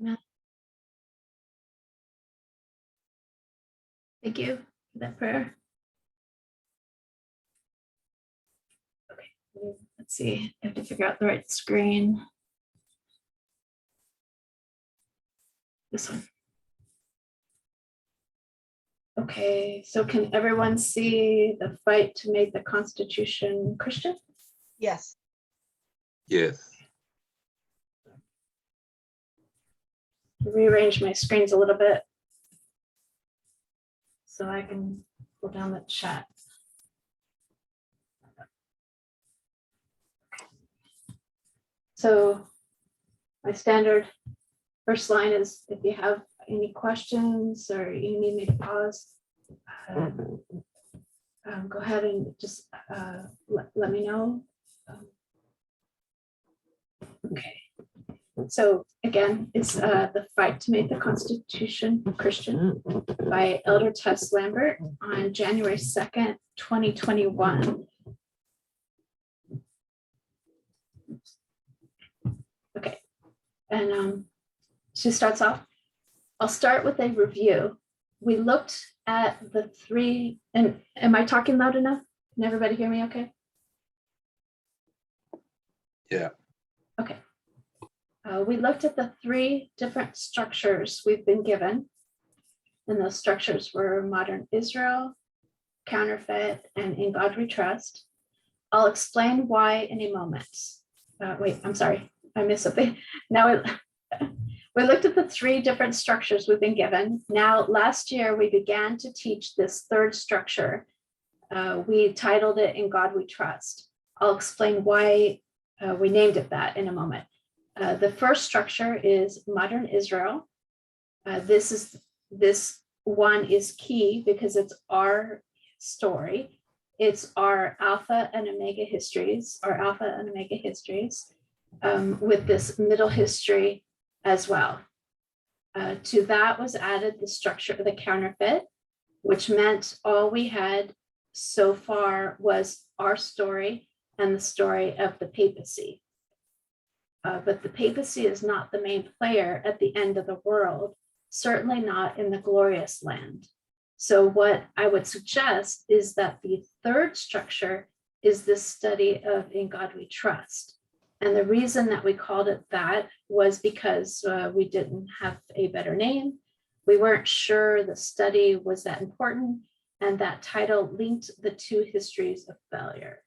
Amen. Thank you for that prayer. Okay, let's see. I have to figure out the right screen. This one. Okay, so can everyone see the fight to make the Constitution Christian? Yes. Yes. Rearrange my screens a little bit so I can pull down the chat. So my standard first line is if you have any questions or you need me to pause, go ahead and just let me know. Okay. So again, it's The Fight to Make the Constitution Christian by Elder Tess Lambert on January 2nd, 2021. Okay, and she starts off. I'll start with a review. We looked at the three, and am I talking loud enough? Can everybody hear me okay? Yeah. Okay. We looked at the three different structures we've been given, and those structures were modern Israel, counterfeit, and In God We Trust. I'll explain why in a moment. Wait, I'm sorry, I missed something. Now we looked at the three different structures we've been given. Now, last year we began to teach this third structure. We titled it In God We Trust. I'll explain why we named it that in a moment. The first structure is modern Israel. This one is key because it's our story. It's our Alpha and Omega histories, with this middle history as well. To that was added the structure of the counterfeit, which meant all we had so far was our story and the story of the papacy. But the papacy is not the main player at the end of the world, certainly not in the glorious land. So what I would suggest is that the third structure is this study of In God We Trust. And the reason that we called it that was because we didn't have a better name. We weren't sure the study was that important, and that title linked the two histories of failure.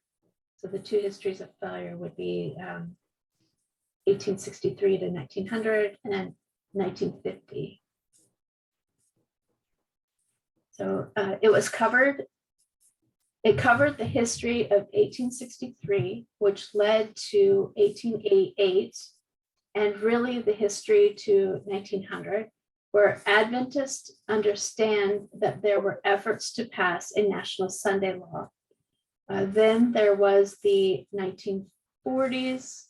So the two histories of failure would be 1863 to 1900 and then 1950. So it covered the history of 1863, which led to 1888, and really the history to 1900, where Adventists understand that there were efforts to pass a national Sunday law. Then there was the 1940s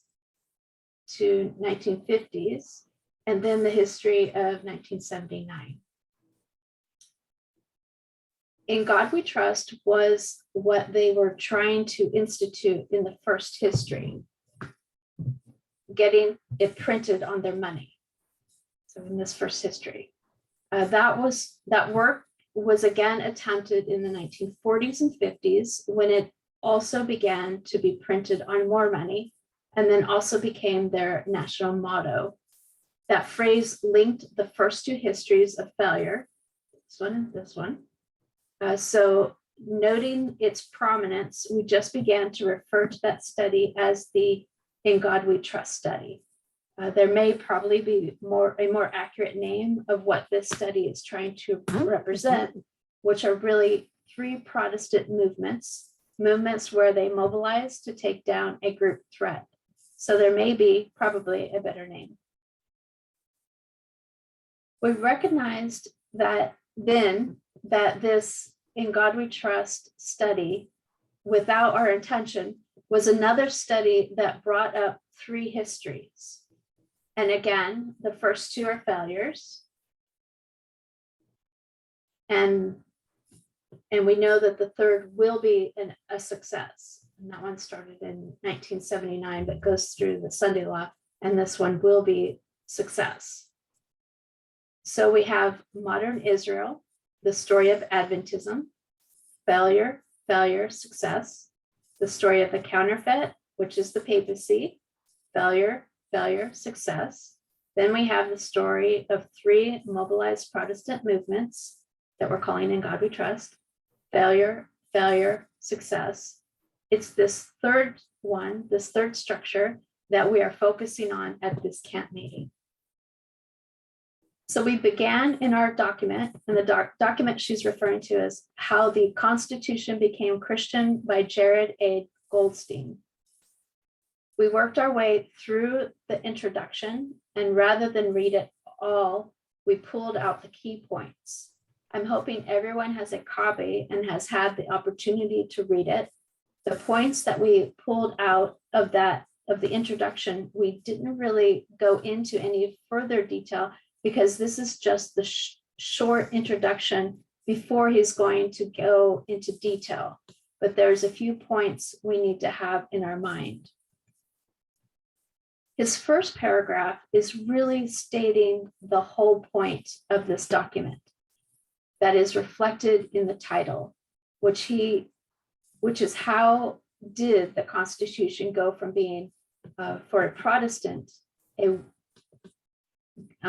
to 1950s, and then the history of 1979. In God We Trust was what they were trying to institute in the first history, getting it printed on their money. So in this first history, that work was again attempted in the 1940s and 50s, when it also began to be printed on more money, and then also became their national motto. That phrase linked the first two histories of failure, this one and this one. So noting its prominence, we just began to refer to that study as the In God We Trust study. There may probably be a more accurate name of what this study is trying to represent, which are really three Protestant movements where they mobilized to take down a group threat. So there may be probably a better name. We recognized that then that this In God We Trust study, without our intention, was another study that brought up three histories. And again, the first two are failures. And we know that the third will be a success. And that one started in 1979, but goes through the Sunday law. And this one will be success. So we have modern Israel, the story of Adventism, failure, failure, success, the story of the counterfeit, which is the papacy, failure, failure, success. Then we have the story of three mobilized Protestant movements that we're calling In God We Trust, failure, failure, success. It's this third one, this third structure that we are focusing on at this camp meeting. So we began in our document, and the document she's referring to is How the Constitution Became Christian by Jared A. Goldstein. We worked our way through the introduction, and rather than read it all, we pulled out the key points. I'm hoping everyone has a copy and has had the opportunity to read it. The points that we pulled out of the introduction, we didn't really go into any further detail because this is just the short introduction before he's going to go into detail. But there's a few points we need to have in our mind. His first paragraph is really stating the whole point of this document that is reflected in the title, which is how did the Constitution go from being for a Protestant,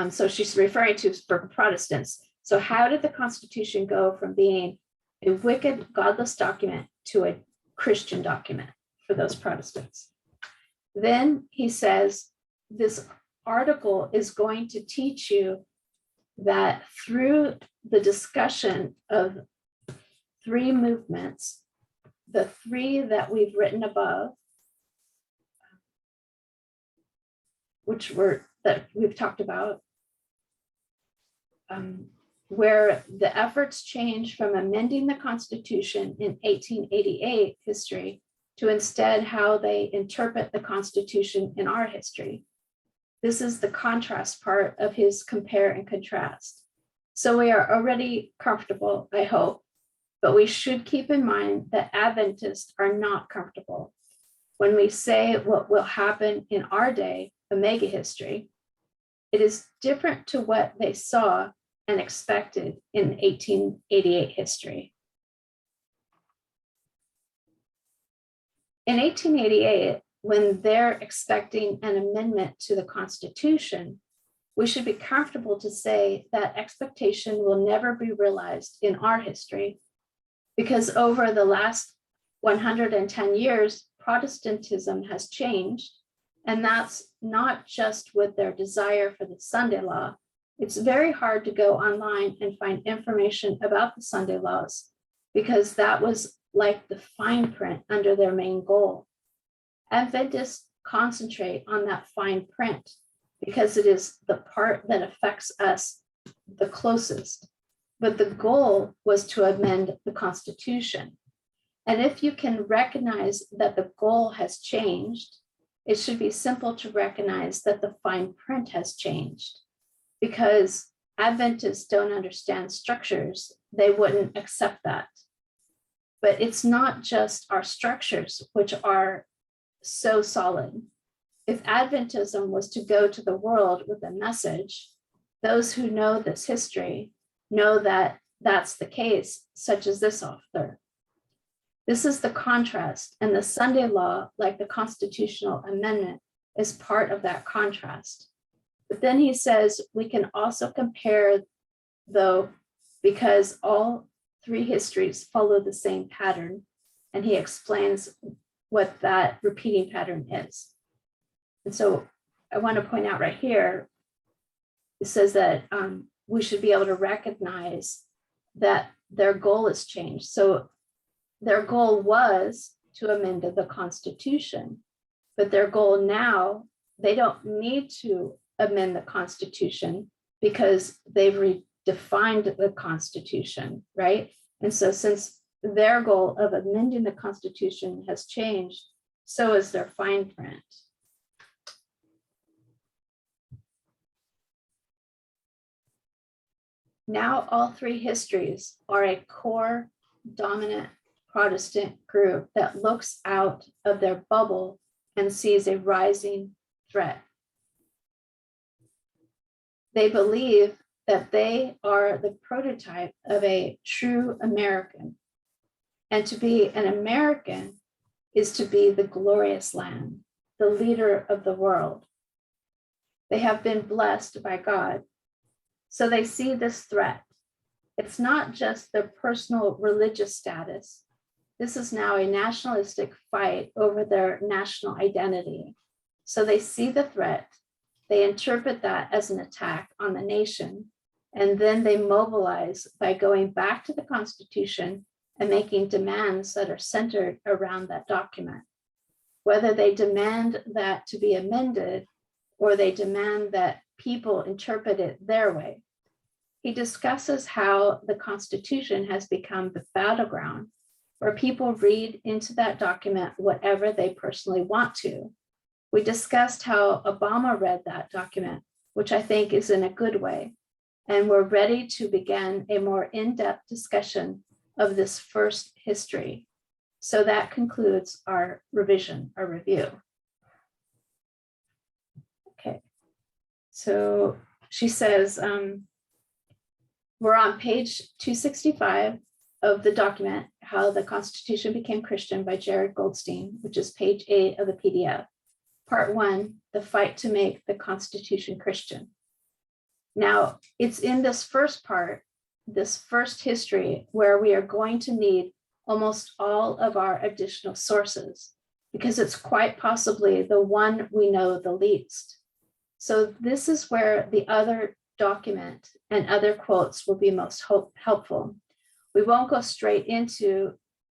so she's referring to for Protestants. So how did the Constitution go from being a wicked, godless document to a Christian document for those Protestants? Then he says, this article is going to teach you that through the discussion of three movements, the three that we've written above, that we've talked about, where the efforts change from amending the Constitution in 1888 history to instead how they interpret the Constitution in our history. This is the contrast part of his compare and contrast. So we are already comfortable, I hope, but we should keep in mind that Adventists are not comfortable. When we say what will happen in our day, Omega history, it is different to what they saw and expected in 1888 history. In 1888, when they're expecting an amendment to the Constitution, we should be comfortable to say that expectation will never be realized in our history, because over the last 110 years, Protestantism has changed, and that's not just with their desire for the Sunday law. It's very hard to go online and find information about the Sunday laws, because that was like the fine print under their main goal. Adventists concentrate on that fine print because it is the part that affects us the closest. But the goal was to amend the Constitution. And if you can recognize that the goal has changed, it should be simple to recognize that the fine print has changed. Because Adventists don't understand structures, they wouldn't accept that. But it's not just our structures which are so solid. If Adventism was to go to the world with a message, those who know this history know that that's the case, such as this author. This is the contrast, and the Sunday law, like the constitutional amendment, is part of that contrast. But then he says we can also compare, though, because all three histories follow the same pattern, and he explains what that repeating pattern is. And so I want to point out right here, it says that we should be able to recognize that their goal has changed. So their goal was to amend the Constitution, but their goal now, they don't need to amend the Constitution because they've redefined the Constitution, right? And so since their goal of amending the Constitution has changed, so is their fine print. Now all three histories are a core dominant Protestant group that looks out of their bubble and sees a rising threat. They believe that they are the prototype of a true American. And to be an American is to be the glorious land, the leader of the world. They have been blessed by God. So they see this threat. It's not just their personal religious status. This is now a nationalistic fight over their national identity. So they see the threat, they interpret that as an attack on the nation, and then they mobilize by going back to the Constitution and making demands that are centered around that document. Whether they demand that to be amended or they demand that people interpret it their way. He discusses how the Constitution has become the battleground where people read into that document whatever they personally want to. We discussed how Obama read that document, which I think is in a good way, and we're ready to begin a more in-depth discussion of this first history. So that concludes our revision, our review. Okay, so she says, we're on page 265 of the document, How the Constitution Became Christian by Jared Goldstein, which is page 8 of the PDF. Part 1, the fight to make the Constitution Christian. Now, it's in this first part, this first history, where we are going to need almost all of our additional sources, because it's quite possibly the one we know the least. So this is where the other document and other quotes will be most helpful. We won't go straight into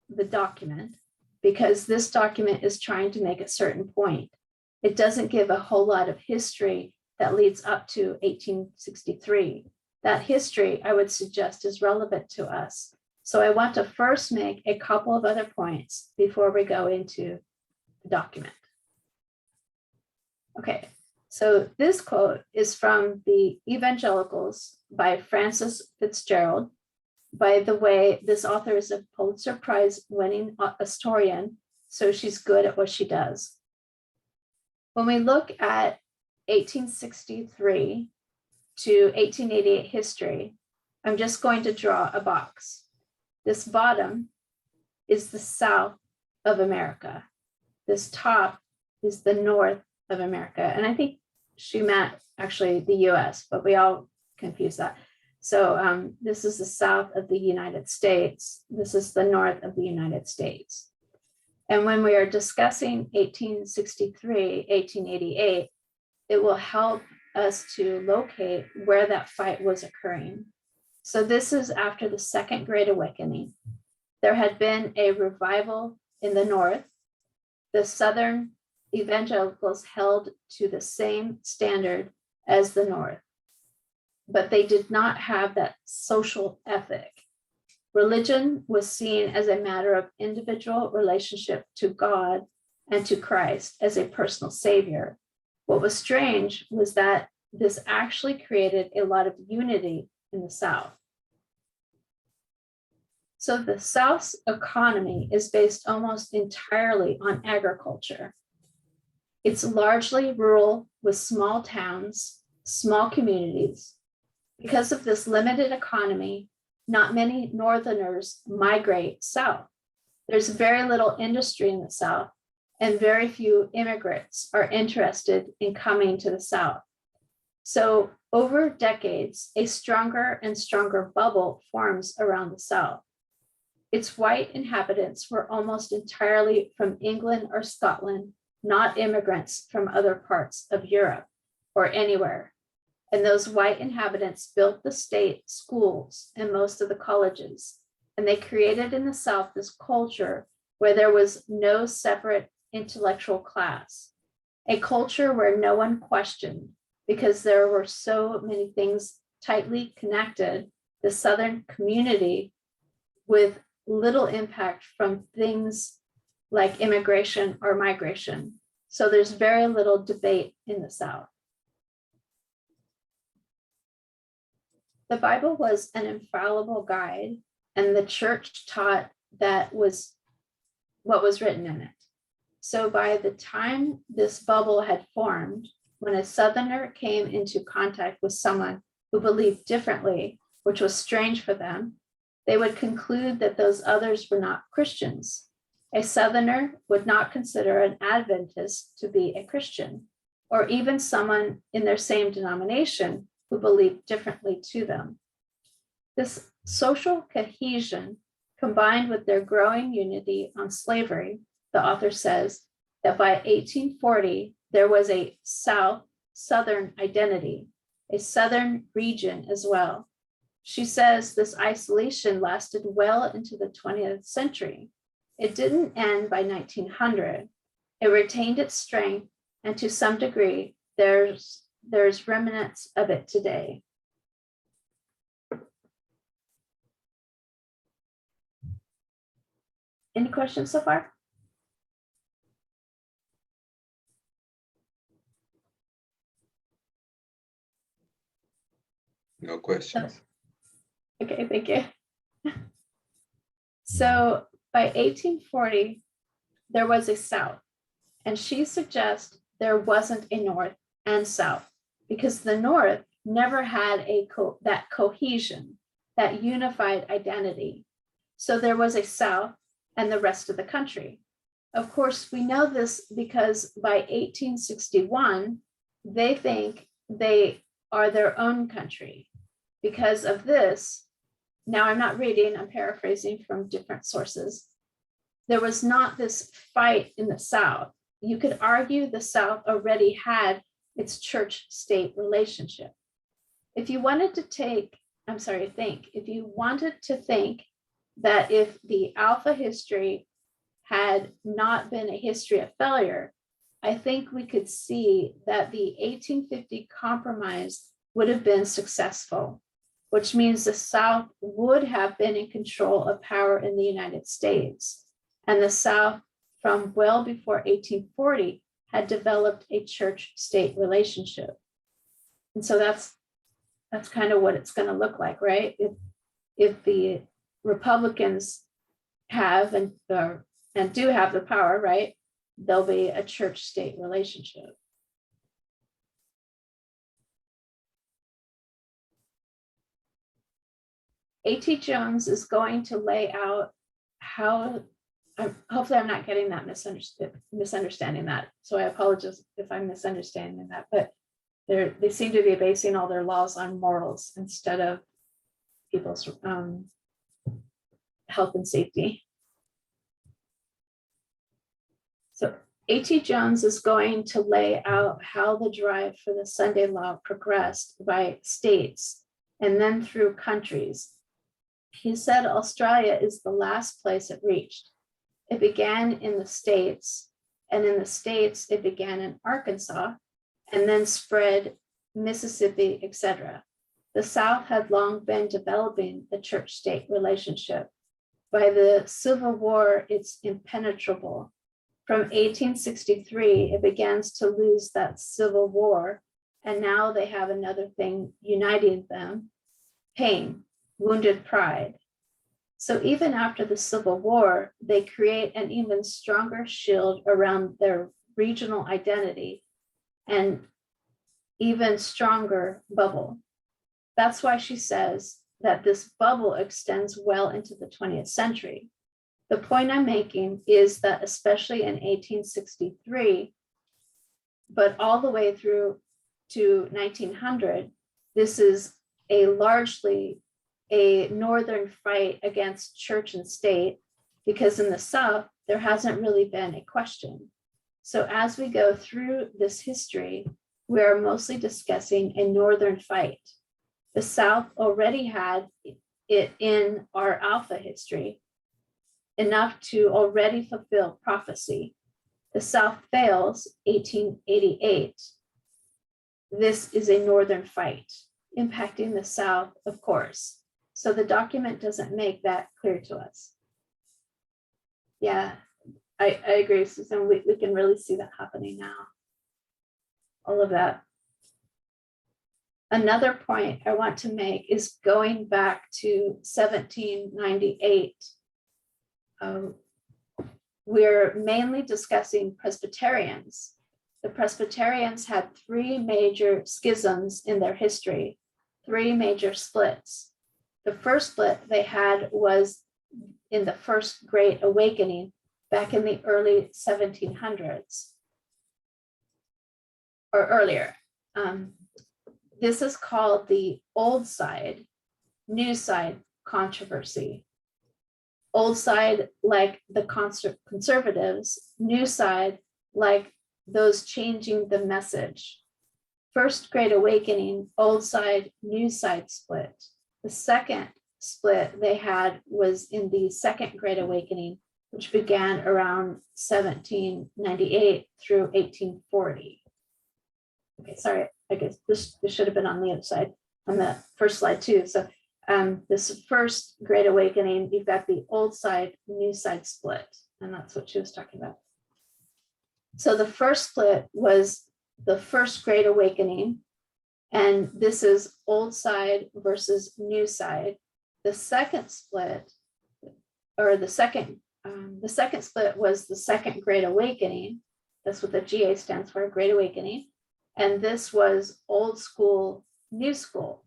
the document because this document is trying to make a certain point. It doesn't give a whole lot of history that leads up to 1863. That history, I would suggest, is relevant to us. So I want to first make a couple of other points before we go into the document. Okay, so this quote is from the Evangelicals by Frances Fitzgerald. By the way, this author is a Pulitzer Prize winning historian, so she's good at what she does. When we look at 1863 to 1888 history, I'm just going to draw a box. This bottom is the South of America. This top is the North of America. And I think she meant actually the US, but we all confuse that. So this is the South of the United States. This is the North of the United States. And when we are discussing 1863, 1888, it will help us to locate where that fight was occurring. So this is after the Second Great Awakening. There had been a revival in the North. The Southern evangelicals held to the same standard as the North, but they did not have that social ethic. Religion was seen as a matter of individual relationship to God and to Christ as a personal savior. What was strange was that this actually created a lot of unity in the South. So the South's economy is based almost entirely on agriculture. It's largely rural with small towns, small communities. Because of this limited economy, not many Northerners migrate south. There's very little industry in the South, and very few immigrants are interested in coming to the South. So over decades, a stronger and stronger bubble forms around the South. Its white inhabitants were almost entirely from England or Scotland, not immigrants from other parts of Europe or anywhere. And those white inhabitants built the state schools and most of the colleges. And they created in the South this culture where there was no separate intellectual class, a culture where no one questioned because there were so many things tightly connected, the Southern community with little impact from things like immigration or migration. So there's very little debate in the South. The Bible was an infallible guide, and the church taught that was what was written in it. So by the time this bubble had formed, when a Southerner came into contact with someone who who believed differently, which was strange for them, they would conclude that those others were not Christians. A Southerner would not consider an Adventist to be a Christian, or even someone in their same denomination who believed differently to them. This social cohesion, combined with their growing unity on slavery, the author says that by 1840, there was a Southern identity, a Southern region as well. She says this isolation lasted well into the 20th century. It didn't end by 1900. It retained its strength, and to some degree, there's remnants of it today. Any questions so far? No questions. Okay, thank you. So by 1840, there was a South, and she suggests there wasn't a North and South because the North never had that cohesion, that unified identity. So there was a South and the rest of the country. Of course, we know this because by 1861, they think they are their own country. Because of this, now I'm not reading, I'm paraphrasing from different sources. There was not this fight in the South. You could argue the South already had its church-state relationship. If you wanted to think that if the Alpha history had not been a history of failure, I think we could see that the 1850 compromise would have been successful, which means the South would have been in control of power in the United States. And the South, from well before 1840, had developed a church-state relationship. And so that's kind of what it's going to look like, right? If the Republicans have and do have the power, right, there'll be a church-state relationship. A.T. Jones is going to lay out how, hopefully I'm not getting that misunderstanding that. So I apologize if I'm misunderstanding that, but they seem to be basing all their laws on morals instead of people's health and safety. So A.T. Jones is going to lay out how the drive for the Sunday law progressed by states and then through countries. He said Australia is the last place it reached. It began in the States, and in the States, it began in Arkansas, and then spread Mississippi, etc. The South had long been developing the church-state relationship. By the Civil War, it's impenetrable. From 1863, it begins to lose that Civil War, and now they have another thing uniting them: pain, wounded pride. So even after the Civil War, they create an even stronger shield around their regional identity and even stronger bubble. That's why she says that this bubble extends well into the 20th century. The point I'm making is that especially in 1863, but all the way through to 1900, this is largely a Northern fight against church and state, because in the South, there hasn't really been a question. So as we go through this history, we are mostly discussing a Northern fight. The South already had it in our Alpha history, enough to already fulfill prophecy. The South fails, 1888. This is a Northern fight, impacting the South, of course. So the document doesn't make that clear to us. Yeah, I agree, Susan. We can really see that happening now. All of that. Another point I want to make is going back to 1798. We're mainly discussing Presbyterians. The Presbyterians had three major schisms in their history: three major splits. The first split they had was in the First Great Awakening back in the early 1700s or earlier. This is called the Old Side, New Side controversy. Old side, like the conservatives, new side, like those changing the message. First Great Awakening, old side, new side split. The second split they had was in the Second Great Awakening, which began around 1798 through 1840. Okay, sorry, I guess this should have been on the other side, on the first slide too. So this First Great Awakening, you've got the old side, new side split, and that's what she was talking about. So the first split was the First Great Awakening, and this is old side versus new side. The second split, or the second split was the Second Great Awakening. That's what the GA stands for, Great Awakening. And this was old school, new school.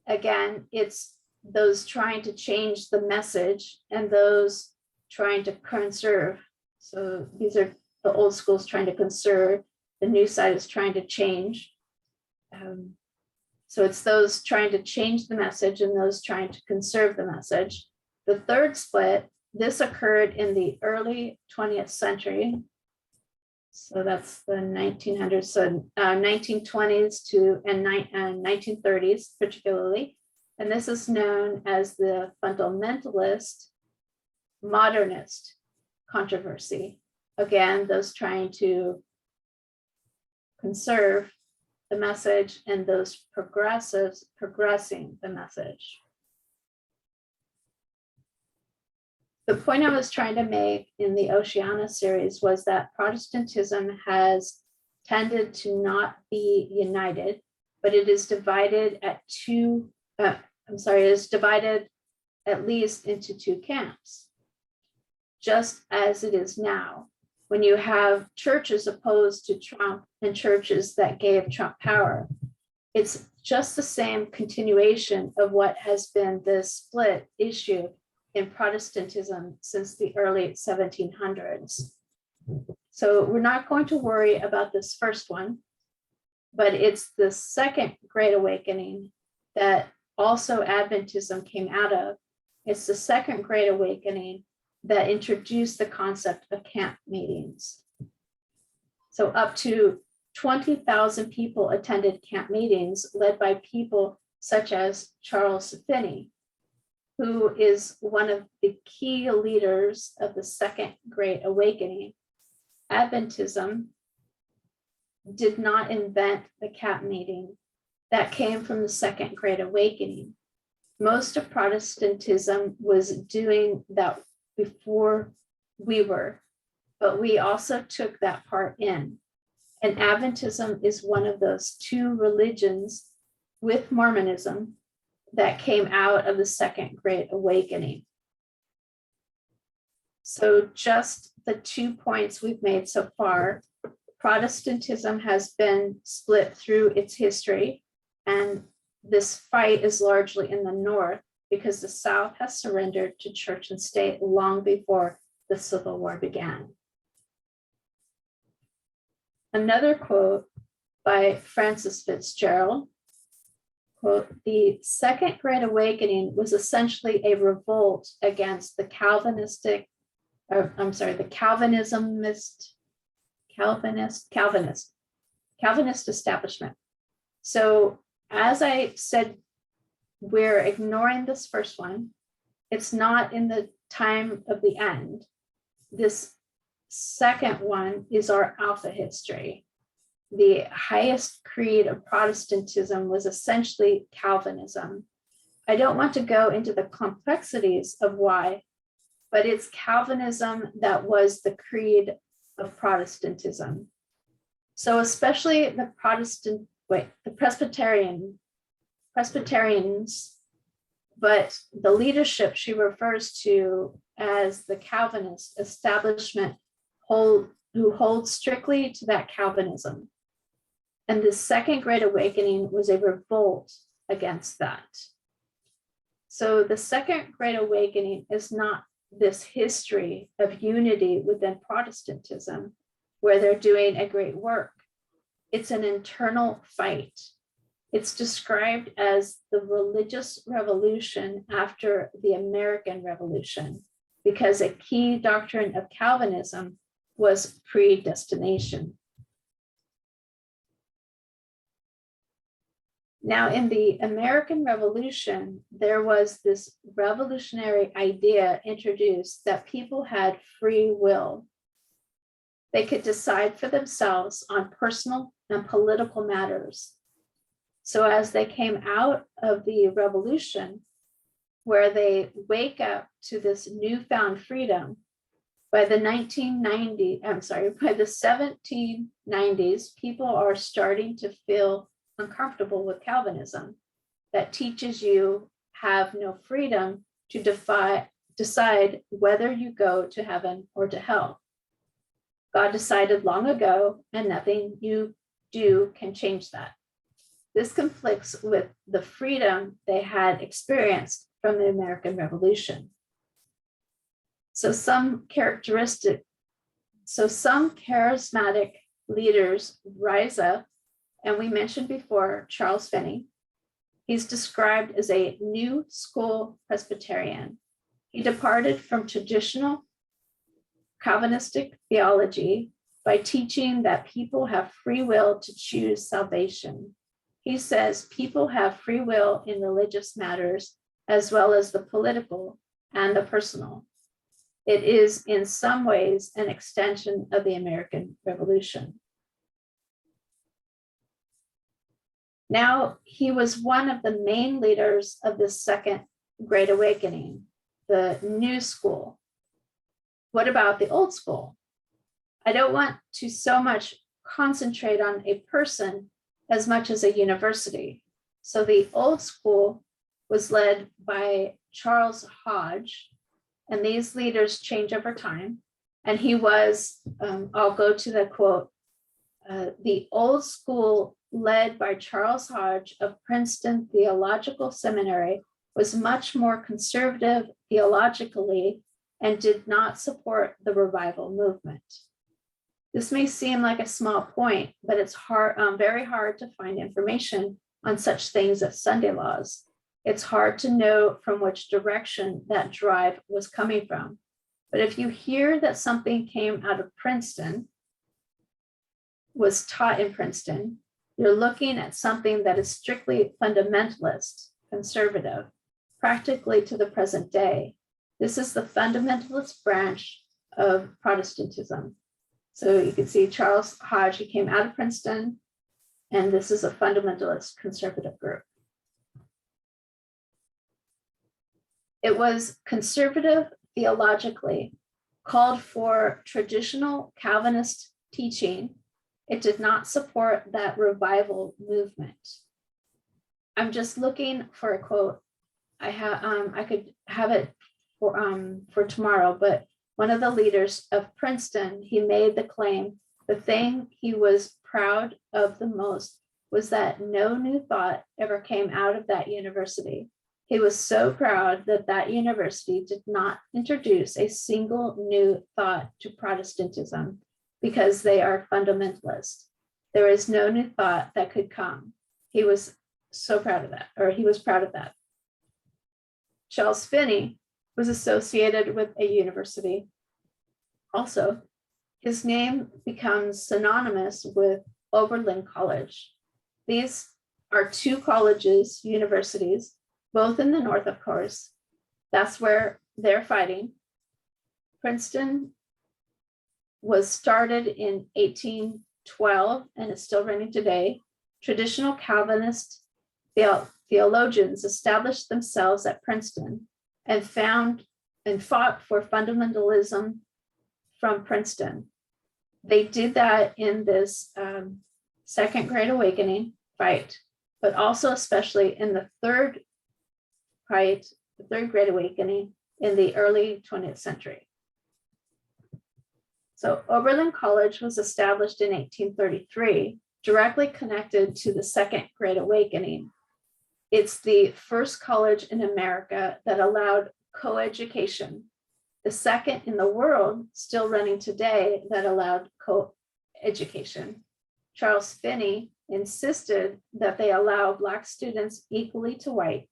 Again, it's those trying to change the message and those trying to conserve. So these are the old schools trying to conserve. The new side is trying to change. So it's those trying to change the message and those trying to conserve the message. The third split, this occurred in the early 20th century. So that's the 1900s, so 1920s to and 1930s particularly. And this is known as the fundamentalist modernist controversy. Again, those trying to conserve the message and those progressives progressing the message. The point I was trying to make in the Oceana series was that Protestantism has tended to not be united, but it is divided at it is divided at least into two camps, just as it is now. When you have churches opposed to Trump and churches that gave Trump power, it's just the same continuation of what has been this split issue in Protestantism since the early 1700s. So we're not going to worry about this first one, but it's the Second Great Awakening that also Adventism came out of. It's the Second Great Awakening that introduced the concept of camp meetings. So up to 20,000 people attended camp meetings led by people such as Charles Finney, who is one of the key leaders of the Second Great Awakening. Adventism did not invent the camp meeting. That came from the Second Great Awakening. Most of Protestantism was doing that before we were, but we also took that part in. And Adventism is one of those two religions with Mormonism that came out of the Second Great Awakening. So just the 2 points we've made so far, Protestantism has been split through its history, and this fight is largely in the North because the South has surrendered to church and state long before the Civil War began. Another quote by Francis Fitzgerald, quote, "The Second Great Awakening was essentially a revolt against the Calvinist establishment." So as I said, we're ignoring this first one. It's not in the time of the end. This second one is our alpha history. The highest creed of Protestantism was essentially Calvinism. I don't want to go into the complexities of why, but it's Calvinism that was the creed of Protestantism. So especially the Presbyterians, but the leadership she refers to as the Calvinist establishment who hold strictly to that Calvinism. And the Second Great Awakening was a revolt against that. So the Second Great Awakening is not this history of unity within Protestantism where they're doing a great work. It's an internal fight. It's described as the religious revolution after the American Revolution, because a key doctrine of Calvinism was predestination. Now, in the American Revolution, there was this revolutionary idea introduced that people had free will. They could decide for themselves on personal and political matters. So as they came out of the revolution, where they wake up to this newfound freedom, by the 1790s, people are starting to feel uncomfortable with Calvinism that teaches you have no freedom to decide whether you go to heaven or to hell. God decided long ago, and nothing you do can change that. This conflicts with the freedom they had experienced from the American Revolution. So some charismatic leaders rise up, and we mentioned before Charles Finney. He's described as a new school Presbyterian. He departed from traditional Calvinistic theology by teaching that people have free will to choose salvation. He says people have free will in religious matters as well as the political and the personal. It is in some ways an extension of the American Revolution. Now, he was one of the main leaders of the Second Great Awakening, the New School. What about the Old School? I don't want to so much concentrate on a person as much as a university. So the Old School was led by Charles Hodge, and these leaders change over time. And he was, I'll go to the quote, the Old School led by Charles Hodge of Princeton Theological Seminary was much more conservative theologically and did not support the revival movement. This may seem like a small point, but it's very hard to find information on such things as Sunday laws. It's hard to know from which direction that drive was coming from. But if you hear that something came out of Princeton, was taught in Princeton, you're looking at something that is strictly fundamentalist, conservative, practically to the present day. This is the fundamentalist branch of Protestantism. So you can see Charles Hodge, he came out of Princeton, and this is a fundamentalist conservative group. It was conservative theologically, called for traditional Calvinist teaching. It did not support that revival movement. I'm just looking for a quote. I could have it for tomorrow, but one of the leaders of Princeton, he made the claim, the thing he was proud of the most was that no new thought ever came out of that university. He was so proud that that university did not introduce a single new thought to Protestantism because they are fundamentalist. There is no new thought that could come. He was so proud of that, or he was proud of that. Charles Finney was associated with a university. Also, his name becomes synonymous with Oberlin College. These are two colleges, universities, both in the North, of course. That's where they're fighting. Princeton was started in 1812 and is still running today. Traditional Calvinist theologians established themselves at Princeton and fought for fundamentalism from Princeton. They did that in this Second Great Awakening fight, but also especially in the third Great Awakening in the early 20th century. So Oberlin College was established in 1833, directly connected to the Second Great Awakening. It's the first college in America that allowed co-education, the second in the world, still running today, that allowed co-education. Charles Finney insisted that they allow Black students equally to white.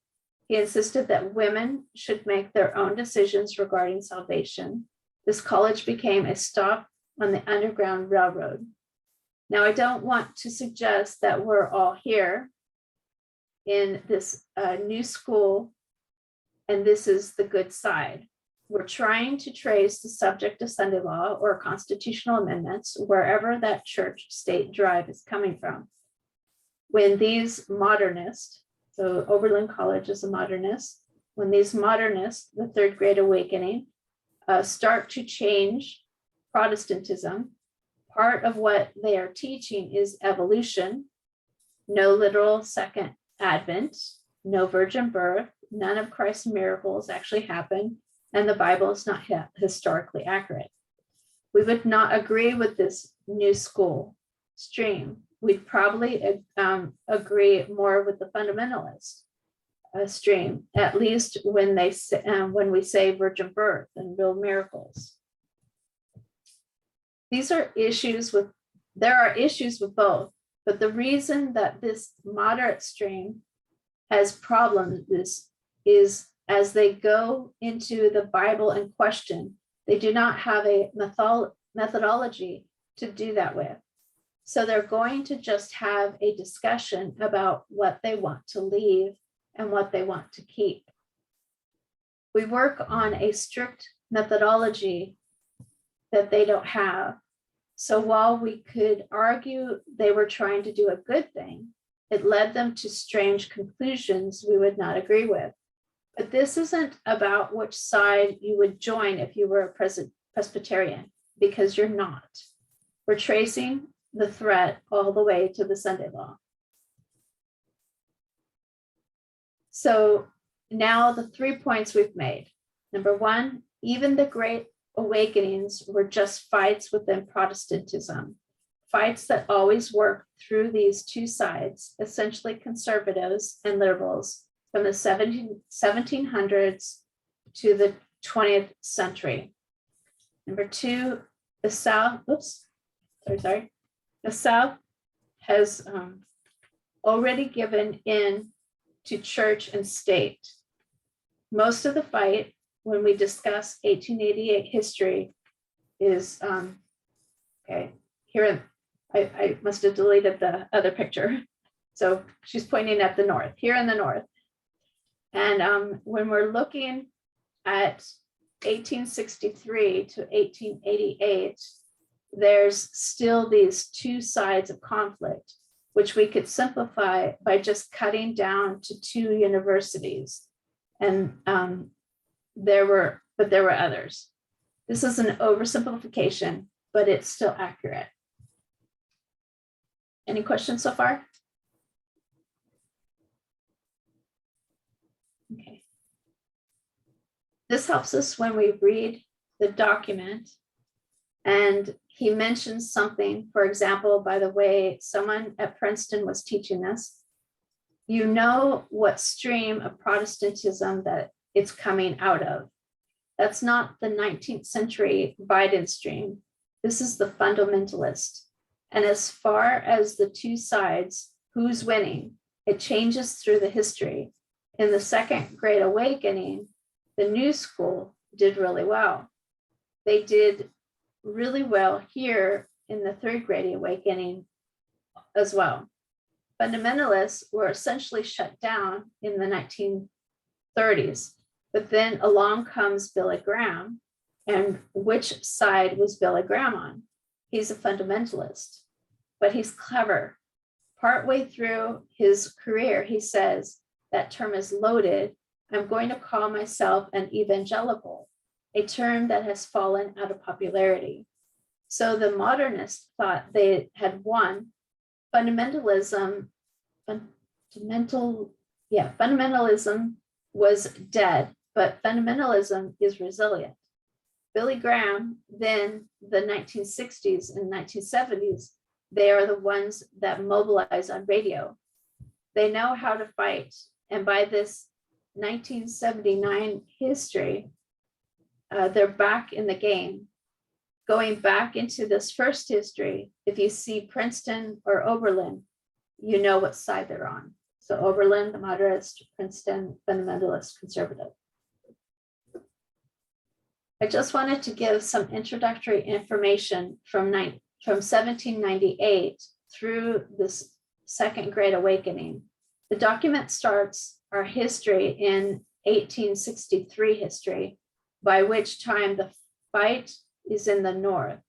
He insisted that women should make their own decisions regarding salvation. This college became a stop on the Underground Railroad. Now, I don't want to suggest that we're all here in this new school, and this is the good side. We're trying to trace the subject of Sunday law or constitutional amendments wherever that church-state drive is coming from. When these modernists, so Oberlin College is a modernist, when these modernists, the Third Great Awakening, start to change Protestantism, part of what they are teaching is evolution, no literal second advent, no virgin birth, none of Christ's miracles actually happened, and the Bible is not historically accurate. We would not agree with this new school stream. We'd probably agree more with the fundamentalist stream, at least when we say virgin birth and real miracles. There are issues with both, but the reason that this moderate stream has problems is as they go into the Bible in question, they do not have a methodology to do that with. So they're going to just have a discussion about what they want to leave and what they want to keep. We work on a strict methodology that they don't have. So while we could argue they were trying to do a good thing, it led them to strange conclusions we would not agree with. But this isn't about which side you would join if you were a Presbyterian, because you're not. We're tracing the threat all the way to the Sunday law. So now the 3 points we've made. Number one, even the Great Awakenings were just fights within Protestantism, fights that always work through these two sides, essentially conservatives and liberals, from the 1700s to the 20th century. Number two, the South, the South has already given in to church and state. Most of the fight when we discuss 1888 history is, okay, here, I must have deleted the other picture. So she's pointing at the north, here in the north. And when we're looking at 1863 to 1888, there's still these two sides of conflict, which we could simplify by just cutting down to two universities. And there were others. This is an oversimplification, but it's still accurate. Any questions so far? Okay. This helps us when we read the document and he mentions something, for example, by the way, someone at Princeton was teaching this. You know what stream of Protestantism that it's coming out of. That's not the 19th century Biden stream. This is the fundamentalist. And as far as the two sides, who's winning, it changes through the history. In the Second Great Awakening, the New School did really well. They did really well here in the Third Great Awakening as well. Fundamentalists were essentially shut down in the 1930s, but then along comes Billy Graham. And which side was Billy Graham on? He's a fundamentalist, but he's clever. Partway through his career, he says, that term is loaded. I'm going to call myself an evangelical, a term that has fallen out of popularity. So the modernists thought they had won. Fundamentalism was dead, but fundamentalism is resilient. Billy Graham, then the 1960s and 1970s, they are the ones that mobilize on radio. They know how to fight And by this 1979 history, they're back in the game. Going back into this first history, if you see Princeton or Oberlin, you know what side they're on. So Oberlin, the moderate, Princeton, fundamentalist, conservative. I just wanted to give some introductory information from 1798 through this Second Great Awakening. The document starts our history in 1863 history, by which time the fight is in the north.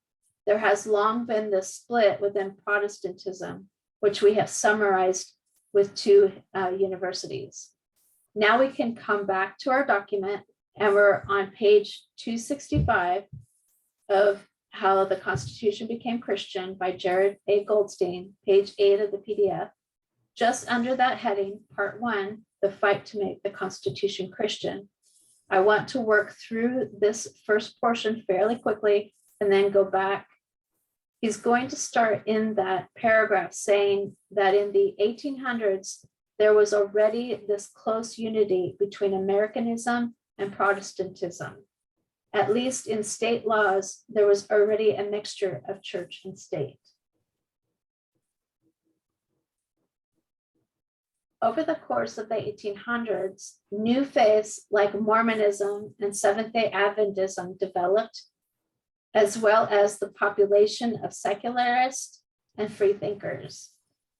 There has long been this split within Protestantism, which we have summarized with two universities. Now we can come back to our document, and we're on page 265 of How the Constitution Became Christian by Jared A. Goldstein, page 8 of the PDF. Just under that heading, part 1, the fight to make the Constitution Christian. I want to work through this first portion fairly quickly and then go back. He's going to start in that paragraph saying that in the 1800s, there was already this close unity between Americanism and Protestantism. At least in state laws, there was already a mixture of church and state. Over the course of the 1800s, new faiths like Mormonism and Seventh-day Adventism developed, as well as the population of secularists and free thinkers.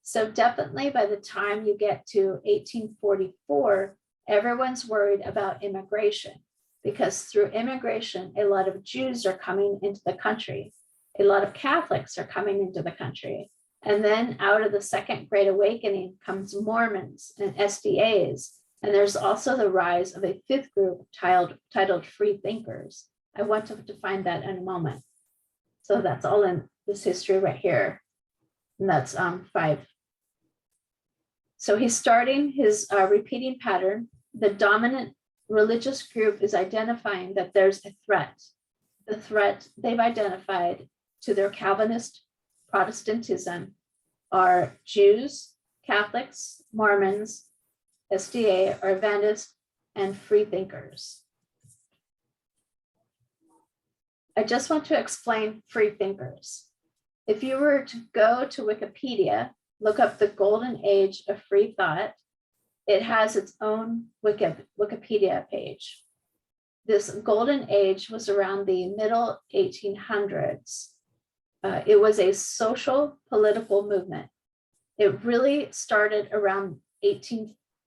So definitely by the time you get to 1844, everyone's worried about immigration, because through immigration, a lot of Jews are coming into the country. A lot of Catholics are coming into the country. And then out of the Second Great Awakening comes Mormons and SDAs. And there's also the rise of a fifth group titled Free Thinkers. I want to define that in a moment. So that's all in this history right here. And that's 5. So he's starting his repeating pattern. The dominant religious group is identifying that there's a threat. The threat they've identified to their Calvinist Protestantism are Jews, Catholics, Mormons, SDA or Adventists, and free thinkers. I just want to explain free thinkers. If you were to go to Wikipedia, look up the golden age of free thought, it has its own Wikipedia page. This golden age was around the middle 1800s. It was a social political movement. It really started around the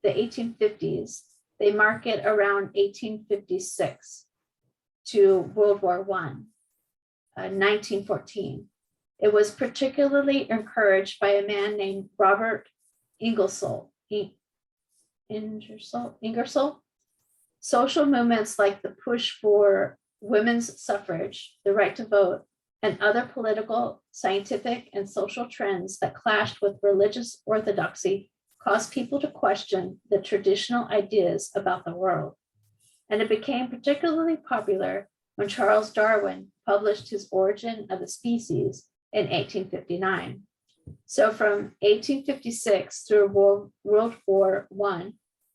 1850s. They mark it around 1856 to World War I, 1914. It was particularly encouraged by a man named Robert Ingersoll. Social movements like the push for women's suffrage, the right to vote, and other political, scientific, and social trends that clashed with religious orthodoxy caused people to question the traditional ideas about the world. And it became particularly popular when Charles Darwin published his Origin of the Species in 1859. So from 1856 through World War I,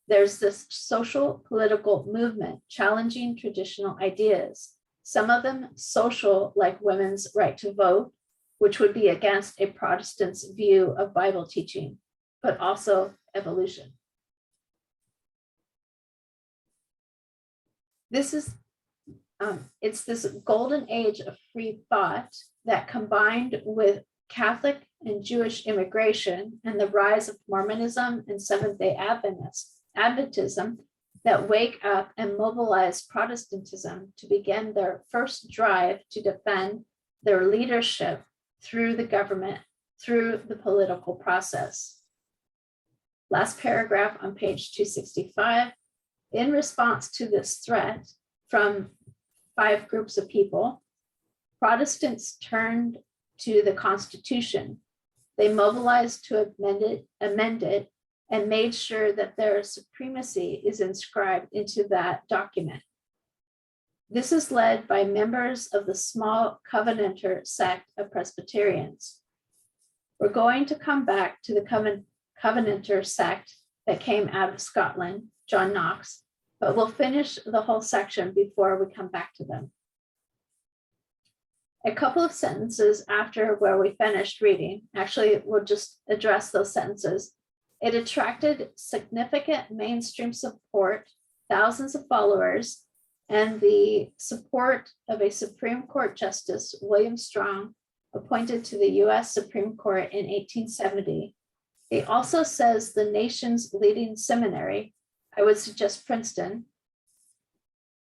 there's this social political movement challenging traditional ideas. Some of them social, like women's right to vote, which would be against a Protestant's view of Bible teaching, but also evolution. This is, it's this golden age of free thought that combined with Catholic and Jewish immigration and the rise of Mormonism and Seventh-day Adventism that wake up and mobilize Protestantism to begin their first drive to defend their leadership through the government, through the political process. Last paragraph on page 265. In response to this threat from 5 groups of people, Protestants turned to the Constitution. They mobilized to amend it and made sure that their supremacy is inscribed into that document. This is led by members of the small Covenanter sect of Presbyterians. We're going to come back to the Covenanter sect that came out of Scotland, John Knox, but we'll finish the whole section before we come back to them. A couple of sentences after where we finished reading, actually, we'll just address those sentences. It attracted significant mainstream support, thousands of followers, and the support of a Supreme Court Justice, William Strong, appointed to the US Supreme Court in 1870. It also says the nation's leading seminary, I would suggest Princeton.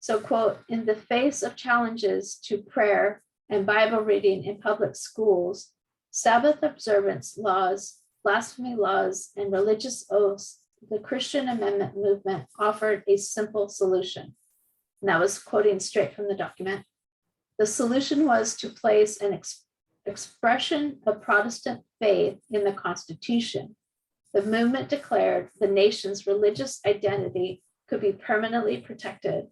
So, quote, in the face of challenges to prayer and Bible reading in public schools, Sabbath observance laws, blasphemy laws, and religious oaths, the Christian Amendment movement offered a simple solution. And that was quoting straight from the document. The solution was to place an expression of Protestant faith in the Constitution. The movement declared the nation's religious identity could be permanently protected,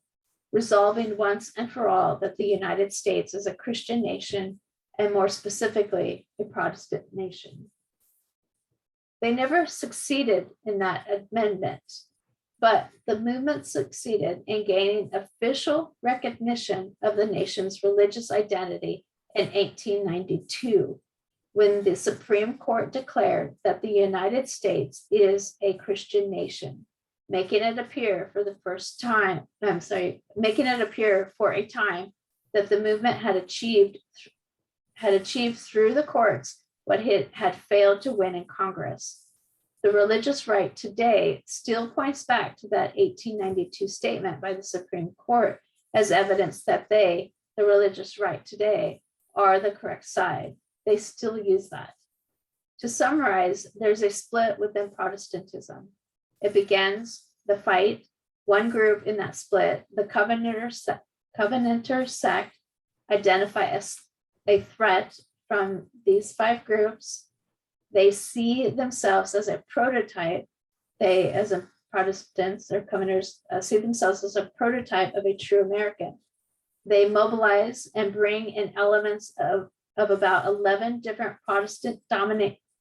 resolving once and for all that the United States is a Christian nation, and more specifically, a Protestant nation. They never succeeded in that amendment, but the movement succeeded in gaining official recognition of the nation's religious identity in 1892, when the Supreme Court declared that the United States is a Christian nation, making it appear for the first time, making it appear for a time that the movement had achieved through the courts what it had failed to win in Congress. The religious right today still points back to that 1892 statement by the Supreme Court as evidence that they, the religious right today, are the correct side. They still use that. To summarize, there's a split within Protestantism. It begins the fight. One group in that split, the Covenanter sect, identify as a threat from these five groups. They see themselves as a prototype. They, as a Protestants or Covenanters, see themselves as a prototype of a true American. They mobilize and bring in elements of about 11 different Protestant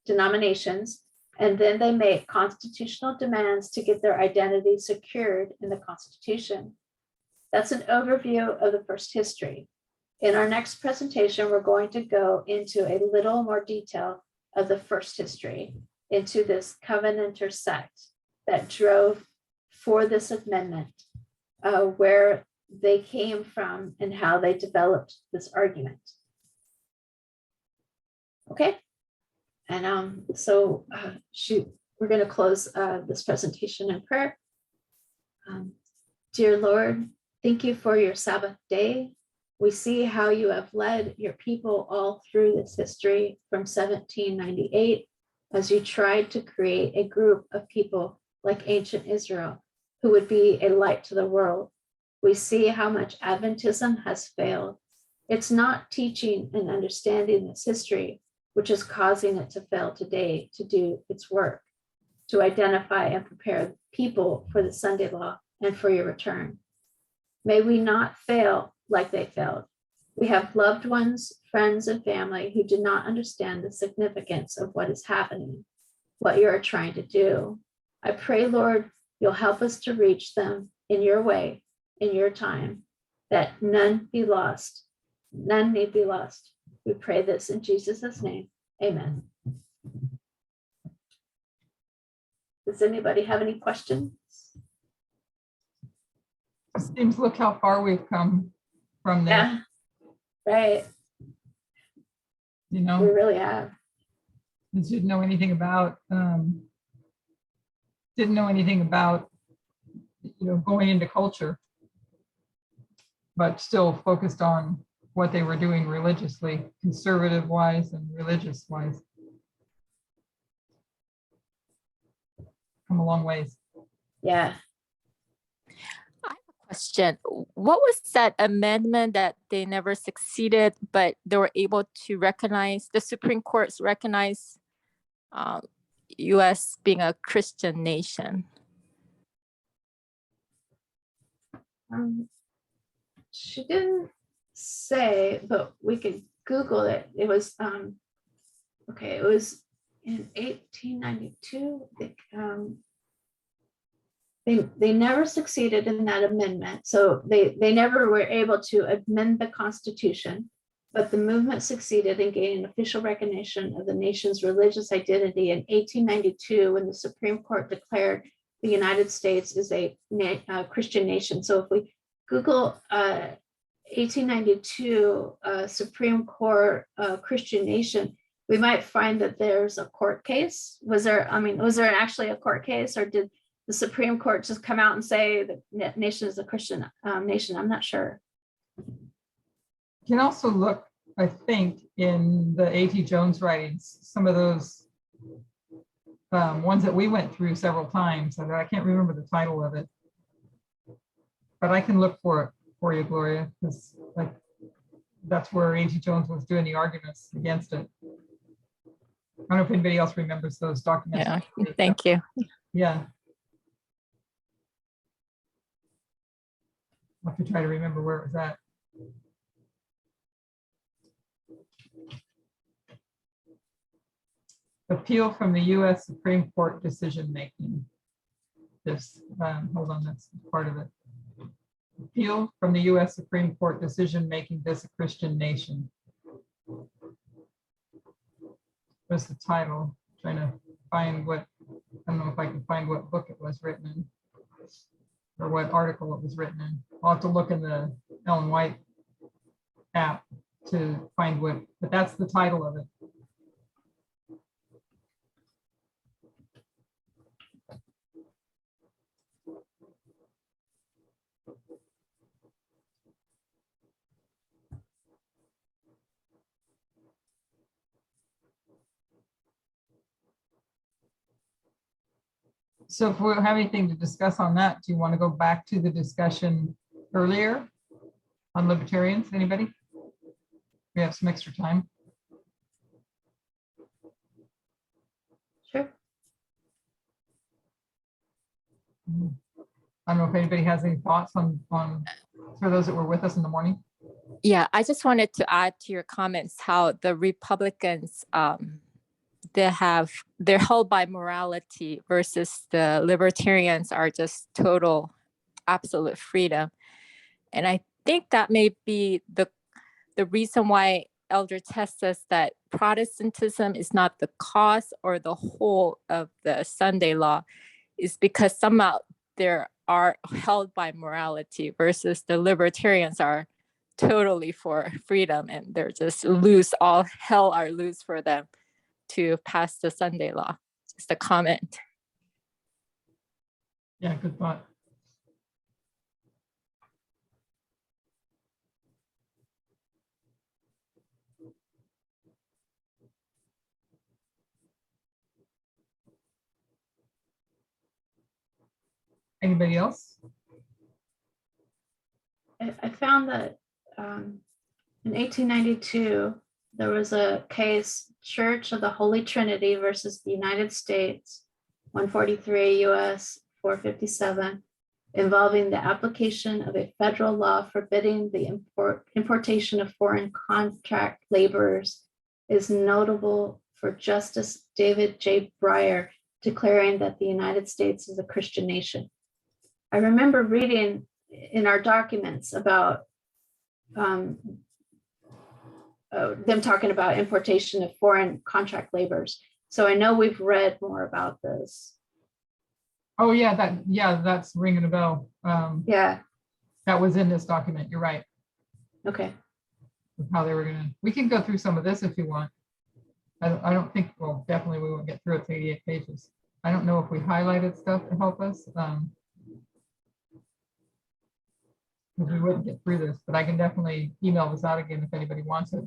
denominations, and then they make constitutional demands to get their identity secured in the Constitution. That's an overview of the first history. In our next presentation, we're going to go into a little more detail of the first history, into this Covenanter sect that drove for this amendment, where they came from and how they developed this argument. Okay, and we're going to close this presentation in prayer. Dear Lord, thank you for your Sabbath day. We see how you have led your people all through this history from 1798, as you tried to create a group of people like ancient Israel, who would be a light to the world. We see how much Adventism has failed. It's not teaching and understanding this history which is causing it to fail today to do its work, to identify and prepare people for the Sunday law and for your return. May we not fail like they failed. We have loved ones, friends, and family who do not understand the significance of what is happening, what you are trying to do. I pray, Lord, you'll help us to reach them in your way, in your time, that none be lost. None need be lost. We pray this in Jesus' name. Amen. Does anybody have any questions? It seems, look how far we've come from there. Yeah, right. You We know, really have. didn't know anything about, going into culture, but still focused on what they were doing religiously, conservative wise and religious wise. Come a long ways. Yeah. I have a question. What was that amendment that they never succeeded, but they were able to recognize, the Supreme Court's recognize U.S. being a Christian nation? She didn't say, but we could Google it. It was it was in 1892. I think, They never succeeded in that amendment, so they never were able to amend the Constitution. But the movement succeeded in gaining official recognition of the nation's religious identity in 1892, when the Supreme Court declared the United States is a Christian nation. So if we Google 1892 Supreme Court Christian nation, we might find that there's a court case. Was there actually a court case, or did the Supreme Court just come out and say the nation is a Christian nation? I'm not sure. You can also look, I think, in the A.T. Jones writings, some of those ones that we went through several times, and I can't remember the title of it. But I can look for it for you, Gloria, because like that's where A.T. Jones was doing the arguments against it. I don't know if anybody else remembers those documents. Yeah, thank you. Yeah. I'll have to try to remember where it was at. Appeal from the U.S. Supreme Court decision making. This, hold on, that's part of it. Appeal from the U.S. Supreme Court decision making this a Christian nation. What's the title? Trying to find what, I don't know if I can find what book it was written in, or what article it was written in. I'll have to look in the Ellen White app to find what, but that's the title of it. So if we don't have anything to discuss on that, do you want to go back to the discussion earlier on libertarians? Anybody? We have some extra time. Sure. I don't know if anybody has any thoughts on for those that were with us in the morning. Yeah, I just wanted to add to your comments how the Republicans, they're held by morality versus the libertarians are just total absolute freedom. And I think that may be the reason why Elder Tess says that Protestantism is not the cause or the whole of the Sunday law, is because somehow they are held by morality versus the libertarians are totally for freedom, and they're just loose, all hell are loose for them to pass the Sunday law. Just a comment. Yeah, good thought. Anybody else? I found that in 1892, there was a case, Church of the Holy Trinity versus the United States, 143 U.S. 457, involving the application of a federal law forbidding the importation of foreign contract laborers, is notable for Justice David J. Breyer declaring that the United States is a Christian nation. I remember reading in our documents about them talking about importation of foreign contract laborers. So I know we've read more about this. Oh yeah, that's ringing a bell. Yeah. That was in this document. You're right. Okay. How they were gonna. We can go through some of this if you want. I don't think. Well, definitely we won't get through it. It's 88 pages. I don't know if we highlighted stuff to help us. We wouldn't get through this, but I can definitely email this out again if anybody wants it.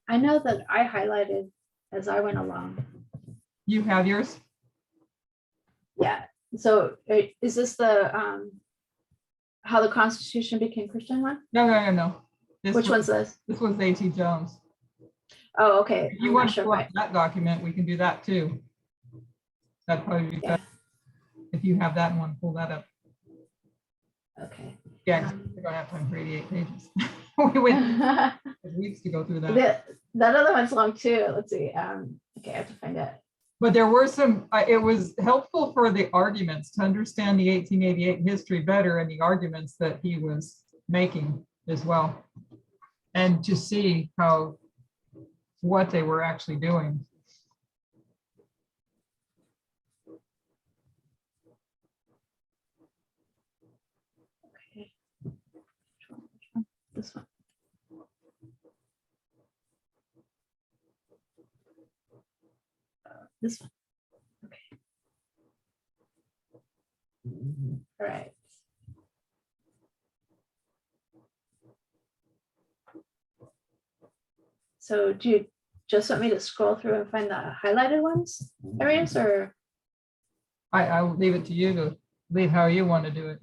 I know that I highlighted as I went along. You have yours? Yeah. So is this the how the Constitution became Christian one? No. Which one's this? This was A.T. Jones. Oh, okay. If you I'm want not to sure pull why. up that document, we can do that too. That'd probably be Yeah. better. If you have that and want to pull that up. Okay. Yeah, 'cause we don't have time for 88 pages. We went weeks to go through that. That other one's long too. Let's see. Okay, I have to find it. But there were some, it was helpful for the arguments to understand the 1888 history better and the arguments that he was making as well. And to see what they were actually doing. Okay. This one. This one. Okay. All right. So do you just want me to scroll through and find the highlighted ones, areas, or? I will leave it to you to lead how you want to do it.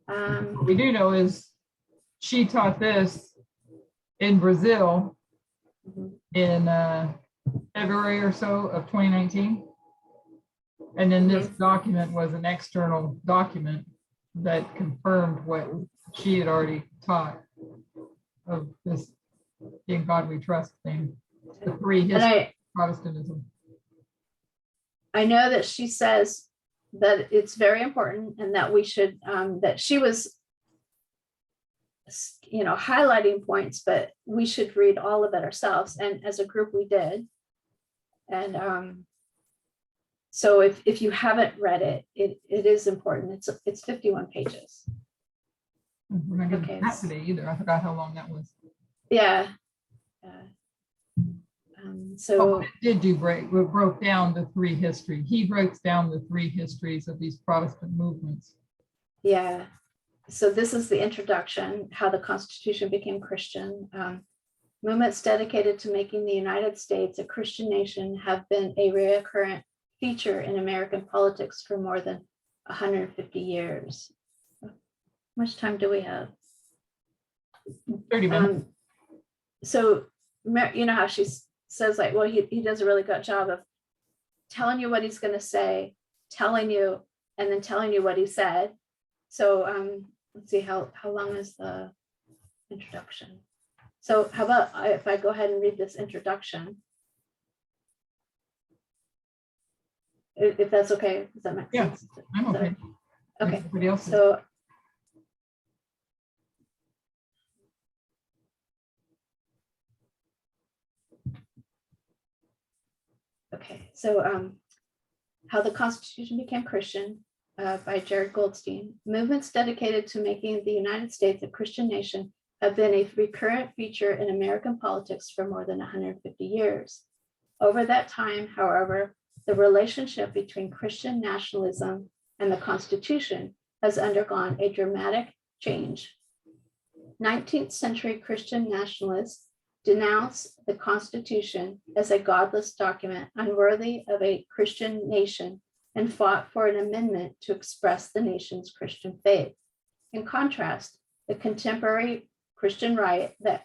What we do know is she taught this in Brazil in February or so of 2019. And then this document was an external document that confirmed what she had already taught of this in God we trust thing, the three And history of Protestantism. I know that she says that it's very important and that we should, that she was, highlighting points, but we should read all of it ourselves. And as a group, we did. And so if you haven't read it, it is important. It's 51 pages. We're not getting Okay. that today either. I forgot how long that was. Yeah. So It did do we broke down the three history. He breaks down the three histories of these Protestant movements. yeah. So this is the introduction, how the Constitution became Christian. Movements dedicated to making the United States a Christian nation have been a recurrent feature in American politics for more than 150 years. How much time do we have? 30 minutes. So you know how she says, like, well, he does a really good job of telling you what he's going to say, telling you, and then telling you what he said. So let's see, how long is the introduction? So how about if I go ahead and read this introduction? If that's okay, does that make Yeah, sense? I'm okay. Okay, Everybody else is. so. Okay, so how the Constitution became Christian by Jared Goldstein. Movements dedicated to making the United States a Christian nation have been a recurrent feature in American politics for more than 150 years. Over that time, however, the relationship between Christian nationalism and the Constitution has undergone a dramatic change. 19th century Christian nationalists denounced the Constitution as a godless document unworthy of a Christian nation and fought for an amendment to express the nation's Christian faith. In contrast, the contemporary Christian right that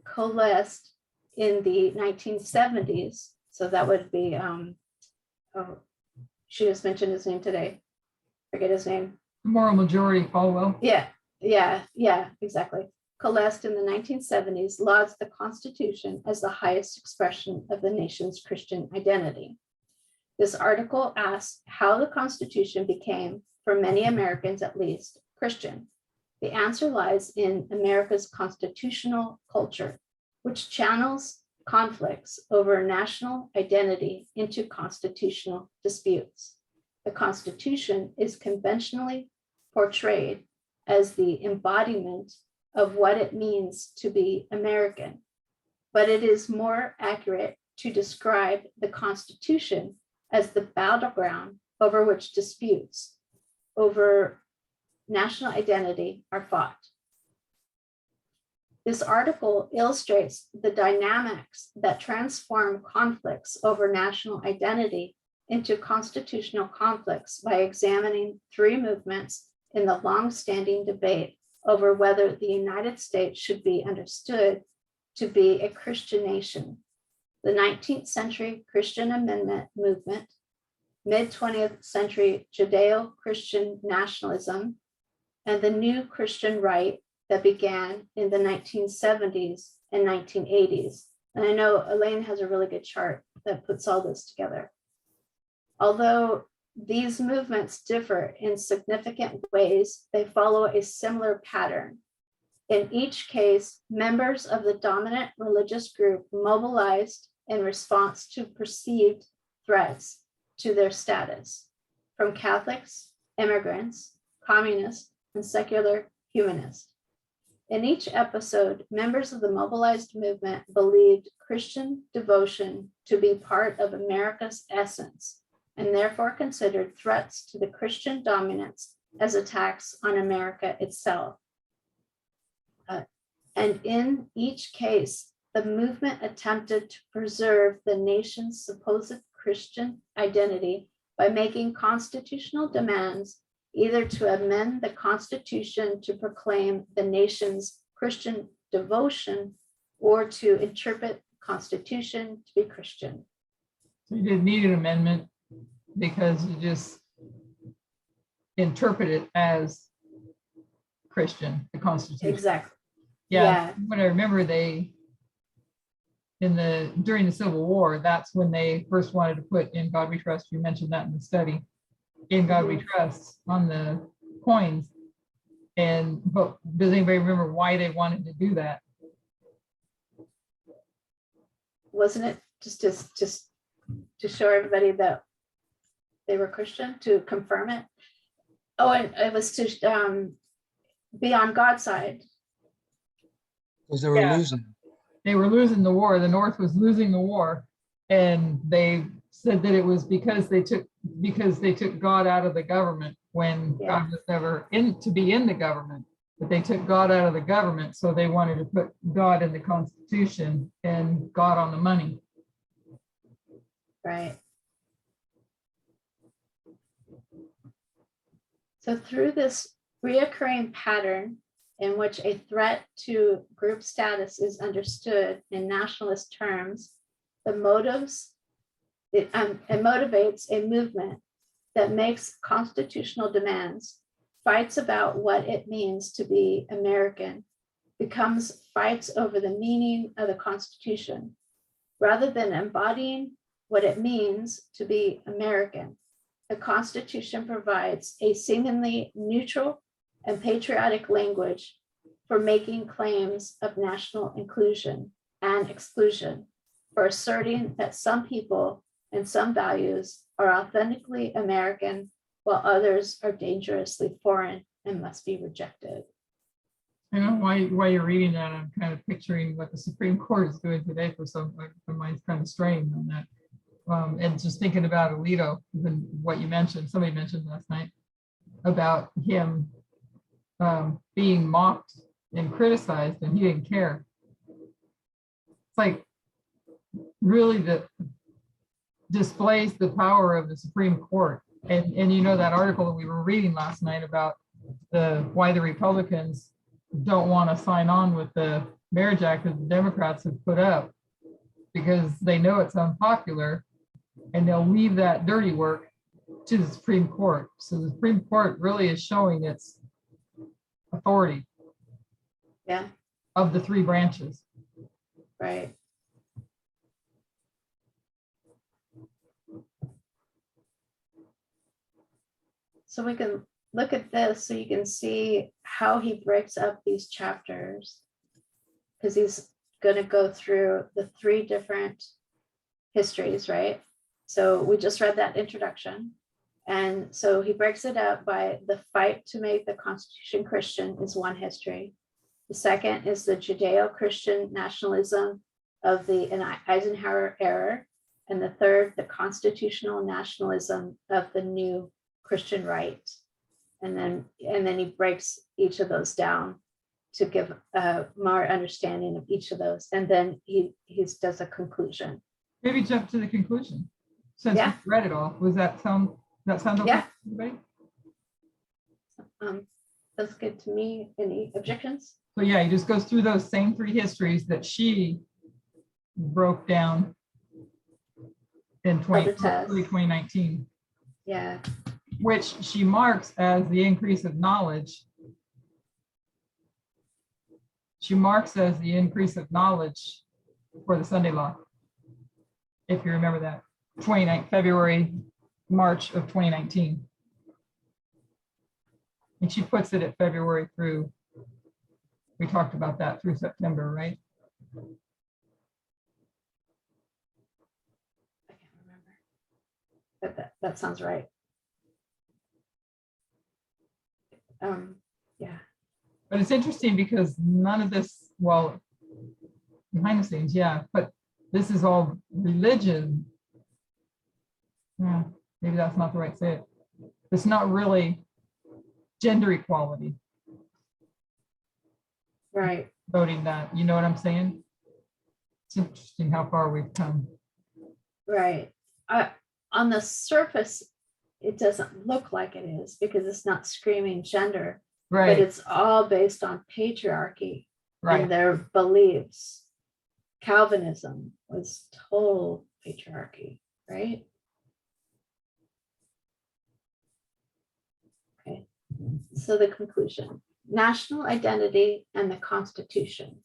coalesced in the 1970s, so that would be, she just mentioned his name today, forget his name. Moral majority, Falwell. Yeah, exactly. Coalesced in the 1970s, lauds the Constitution as the highest expression of the nation's Christian identity. This article asks how the Constitution became, for many Americans at least, Christian. The answer lies in America's constitutional culture, which channels conflicts over national identity into constitutional disputes. The Constitution is conventionally portrayed as the embodiment of what it means to be American, but it is more accurate to describe the Constitution as the battleground over which disputes over national identity are fought. This article illustrates the dynamics that transform conflicts over national identity into constitutional conflicts by examining three movements in the long-standing debate over whether the United States should be understood to be a Christian nation. The 19th century Christian Amendment movement, mid-20th century Judeo-Christian nationalism, and the new Christian right that began in the 1970s and 1980s And I know Elaine has a really good chart that puts all this together. Although these movements differ in significant ways, they follow a similar pattern. In each case, members of the dominant religious group mobilized in response to perceived threats to their status from Catholics, immigrants, communists, and secular humanists. In each episode, members of the mobilized movement believed Christian devotion to be part of America's essence, and therefore considered threats to the Christian dominance as attacks on America itself. And in each case, the movement attempted to preserve the nation's supposed Christian identity by making constitutional demands, either to amend the Constitution to proclaim the nation's Christian devotion or to interpret the Constitution to be Christian. So you didn't need an amendment because you just interpret it as Christian, the Constitution. Exactly. Yeah, when I remember during the Civil War, that's when they first wanted to put "In God We Trust." You mentioned that in the study, "In God We Trust" on the coins. But does anybody remember why they wanted to do that? Wasn't it just to show everybody that they were Christian, to confirm it? Oh, and it was to be on God's side. Because they were Yeah. losing. They were losing the war. The North was losing the war, and they said that it was because they took God out of the government when Yeah. God was never to be in the government. But they took God out of the government, so they wanted to put God in the Constitution and God on the money. Right. So through this reoccurring pattern in which a threat to group status is understood in nationalist terms, it motivates a movement that makes constitutional demands, fights about what it means to be American, becomes fights over the meaning of the Constitution, rather than embodying what it means to be American. The Constitution provides a seemingly neutral and patriotic language for making claims of national inclusion and exclusion, for asserting that some people and some values are authentically American, while others are dangerously foreign and must be rejected. I know why you're reading that. I'm kind of picturing what the Supreme Court is doing today for some. My mind's kind of strained on that. And just thinking about Alito, and what you mentioned, somebody mentioned last night about him being mocked and criticized, and he didn't care. It's like really displays the power of the Supreme Court. And you know that article that we were reading last night about why the Republicans don't want to sign on with the marriage act that the Democrats have put up, because they know it's unpopular, and they'll leave that dirty work to the Supreme Court. So the Supreme Court really is showing its authority. Yeah. Of the three branches. Right. So we can look at this so you can see how he breaks up these chapters, because he's going to go through the three different histories, right? So we just read that introduction. And so he breaks it up by the fight to make the Constitution Christian is one history. The second is the Judeo-Christian nationalism of the Eisenhower era. And the third, the constitutional nationalism of the new Christian right. And then he breaks each of those down to give more understanding of each of those. And then he does a conclusion. Maybe jump to the conclusion. Since Yeah. we read it all, that sound okay? Yeah. Everybody? That's good to me. Any objections? So yeah, he just goes through those same three histories that she broke down in the test. 2019, Yeah. which she marks as the increase of knowledge. She marks as the increase of knowledge for the Sunday law. If you remember that, February, March of 2019. And she puts it at February through, we talked about that through September, right? I can't remember. But that sounds right. Yeah, But it's interesting because none of this, well, behind the scenes, yeah, but this is all religion. Yeah, maybe that's not the right say it. It's not really gender equality, right. voting that, you know what I'm saying? It's interesting how far we've come. Right. On the surface, it doesn't look like it is because it's not screaming gender, but Right, it's all based on patriarchy and right, their beliefs. Calvinism was total patriarchy, right? Okay. So the conclusion, national identity and the Constitution.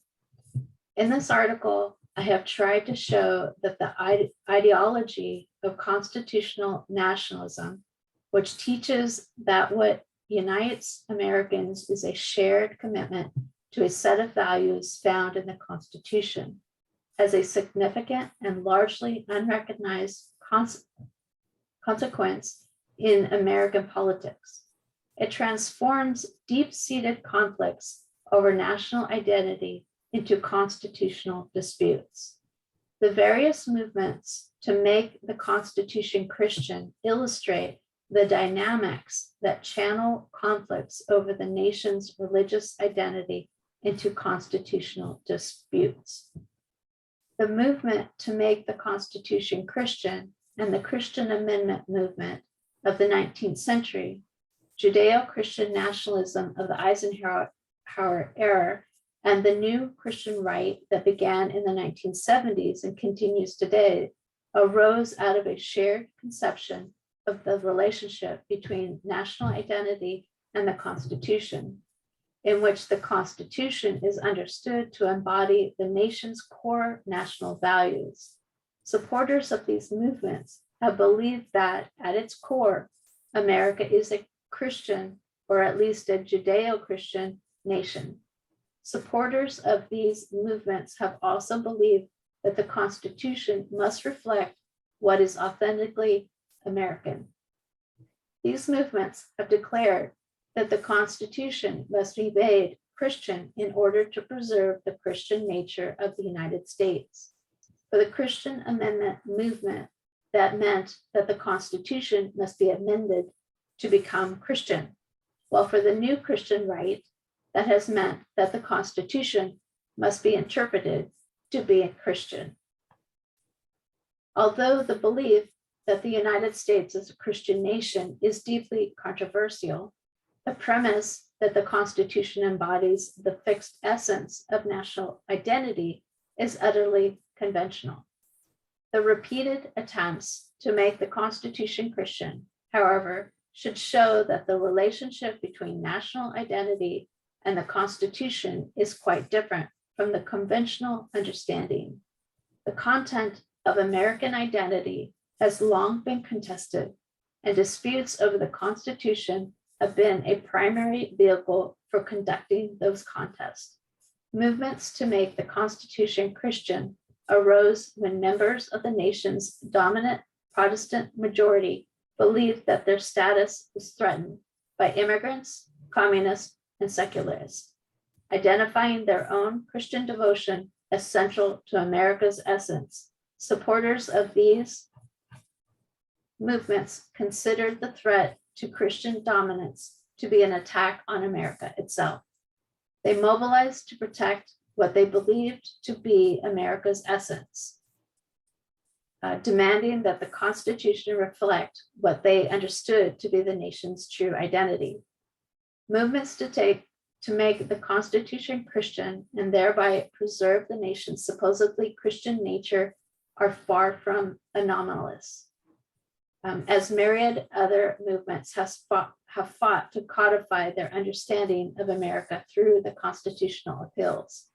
In this article, I have tried to show that the ideology of constitutional nationalism, which teaches that what unites Americans is a shared commitment to a set of values found in the Constitution, has a significant and largely unrecognized consequence in American politics. It transforms deep-seated conflicts over national identity into constitutional disputes. The various movements to make the Constitution Christian illustrate the dynamics that channel conflicts over the nation's religious identity into constitutional disputes. The movement to make the Constitution Christian and the Christian Amendment movement of the 19th century, Judeo-Christian nationalism of the Eisenhower era, and the new Christian right that began in the 1970s and continues today arose out of a shared conception of the relationship between national identity and the Constitution, in which the Constitution is understood to embody the nation's core national values. Supporters of these movements have believed that at its core, America is a Christian, or at least a Judeo-Christian nation. Supporters of these movements have also believed that the Constitution must reflect what is authentically American. These movements have declared that the Constitution must be made Christian in order to preserve the Christian nature of the United States. For the Christian Amendment movement, that meant that the Constitution must be amended to become Christian, while for the new Christian right, that has meant that the Constitution must be interpreted to be a Christian. Although the belief that the United States is a Christian nation is deeply controversial, the premise that the Constitution embodies the fixed essence of national identity is utterly conventional. The repeated attempts to make the Constitution Christian, however, should show that the relationship between national identity and the Constitution is quite different from the conventional understanding. The content of American identity has long been contested, and disputes over the Constitution have been a primary vehicle for conducting those contests. Movements to make the Constitution Christian arose when members of the nation's dominant Protestant majority believed that their status was threatened by immigrants, communists, and secularists, identifying their own Christian devotion as central to America's essence. Supporters of these movements considered the threat to Christian dominance to be an attack on America itself. They mobilized to protect what they believed to be America's essence, demanding that the Constitution reflect what they understood to be the nation's true identity. Movements to make the Constitution Christian and thereby preserve the nation's supposedly Christian nature are far from anomalous. As myriad other movements have fought to codify their understanding of America through the constitutional appeals.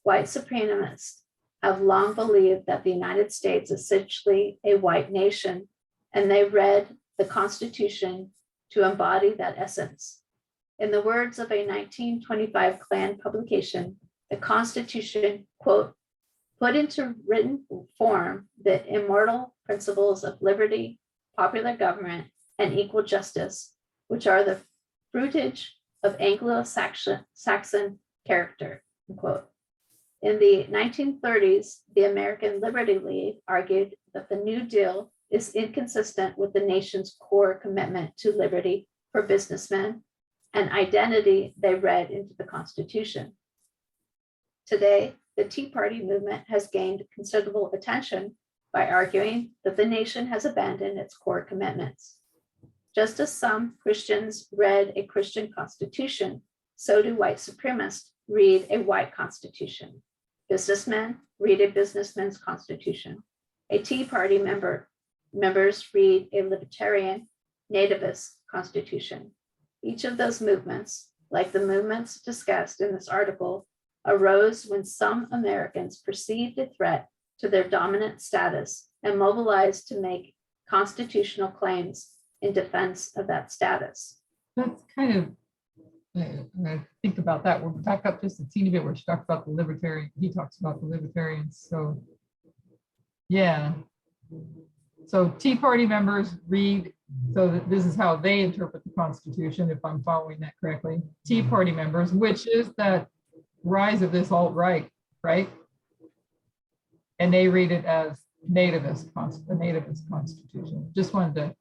White supremacists have long believed that the United States is essentially a white nation, and they read the Constitution to embody that essence. In the words of a 1925 Klan publication, the Constitution, quote, put into written form the immortal principles of liberty, popular government, and equal justice, which are the fruitage of Anglo-Saxon character, unquote. In the 1930s, the American Liberty League argued that the New Deal is inconsistent with the nation's core commitment to liberty for businessmen and identity they read into the Constitution. Today, the Tea Party movement has gained considerable attention by arguing that the nation has abandoned its core commitments. Just as some Christians read a Christian constitution, so do white supremacists read a white constitution. Businessmen read a businessman's constitution. A Tea Party members read a libertarian nativist constitution. Each of those movements, like the movements discussed in this article, arose when some Americans perceived a threat to their dominant status and mobilized to make constitutional claims in defense of that status. That's kind of, when I think about that, we're back up just a teeny bit, where she talked about the libertarian, he talks about the libertarians, so. Yeah. So Tea Party members read, so that this is how they interpret the Constitution, if I'm following that correctly. Tea Party members, which is that rise of this alt-right, right? And they read it as the nativist constitution. Just wanted to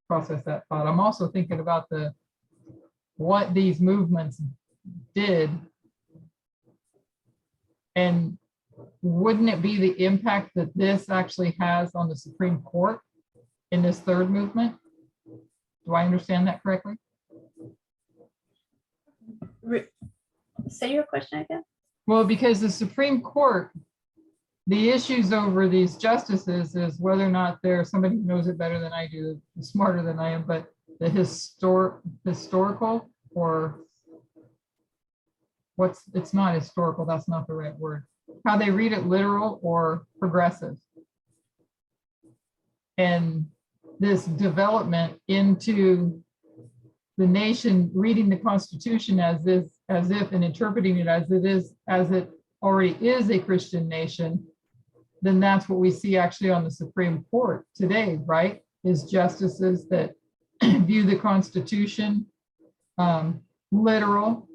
process that thought. I'm also thinking about what these movements did, and wouldn't it be the impact that this actually has on the Supreme Court in this third movement? Do I understand that correctly? Say your question again. Well, because the Supreme Court, the issues over these justices is whether or not they're somebody who knows it better than I do, smarter than I am, but the historical, or it's not historical, that's not the right word. How they read it, literal or progressive. And this development into the nation reading the Constitution as if and interpreting it as it already is a Christian nation, then that's what we see actually on the Supreme Court today, right? Is justices that view the Constitution literal,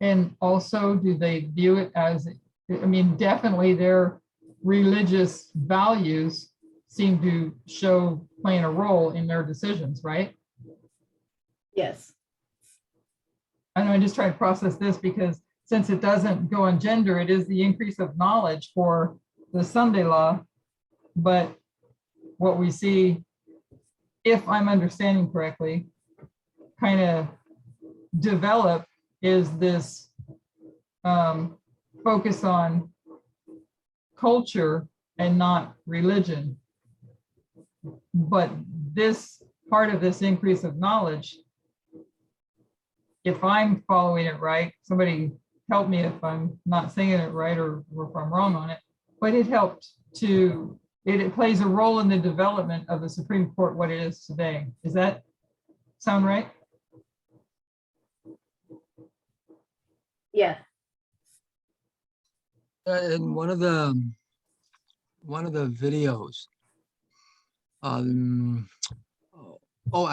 and also do they view it as, I mean, definitely their religious values seem to show playing a role in their decisions, right? Yes. I know, I'm just trying to process this, because since it doesn't go on gender, it is the increase of knowledge for the Sunday law. But what we see, if I'm understanding correctly, kind of develop is this focus on culture and not religion. But this part of this increase of knowledge, if I'm following it right, somebody help me if I'm not saying it right, or if I'm wrong on it, but it helped to, it plays a role in the development of the Supreme Court, what it is today. Does that sound right? Yeah. In one of the videos, I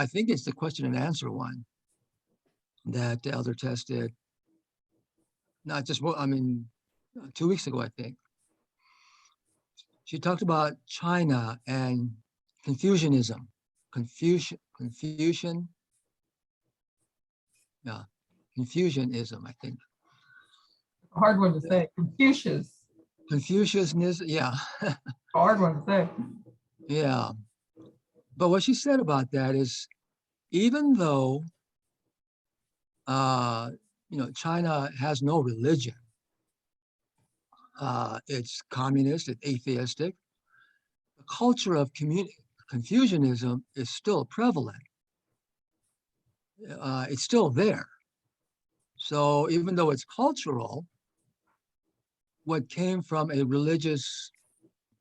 think it's the question and answer one that Elder Tess did. Not just, 2 weeks ago, I think. She talked about China and Confucianism. Confucianism, I think. Hard one to say. Confucianism, yeah. Hard one to say. Yeah. But what she said about that is, even though China has no religion, it's communist, it's atheistic, the culture of Confucianism is still prevalent. It's still there. So even though it's cultural, what came from a religious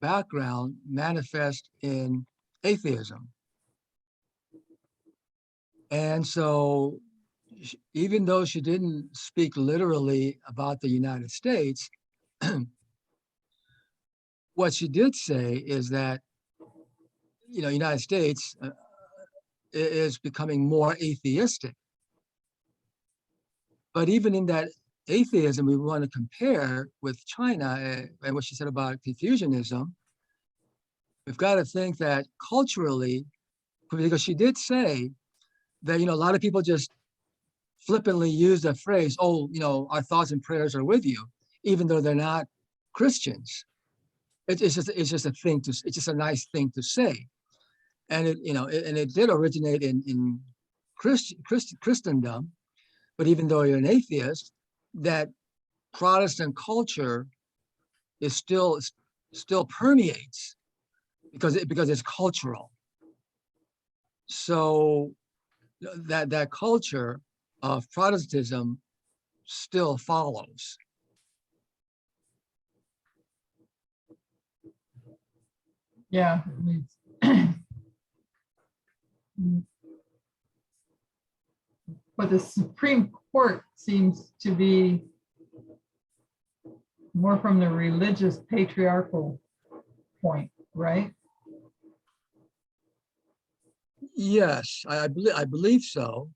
background manifest in atheism. And so even though she didn't speak literally about the United States, what she did say is that, United States is becoming more atheistic. But even in that atheism, we want to compare with China and what she said about Confucianism, we've got to think that culturally, because she did say that, a lot of people just flippantly use the phrase, oh, our thoughts and prayers are with you, even though they're not Christians. It's just a thing it's just a nice thing to say. And it did originate in Christendom, but even though you're an atheist, that Protestant culture is still permeates because it's cultural. So that culture of Protestantism still follows. Yeah. But the Supreme Court seems to be more from the religious patriarchal point, right? Yes, I believe so.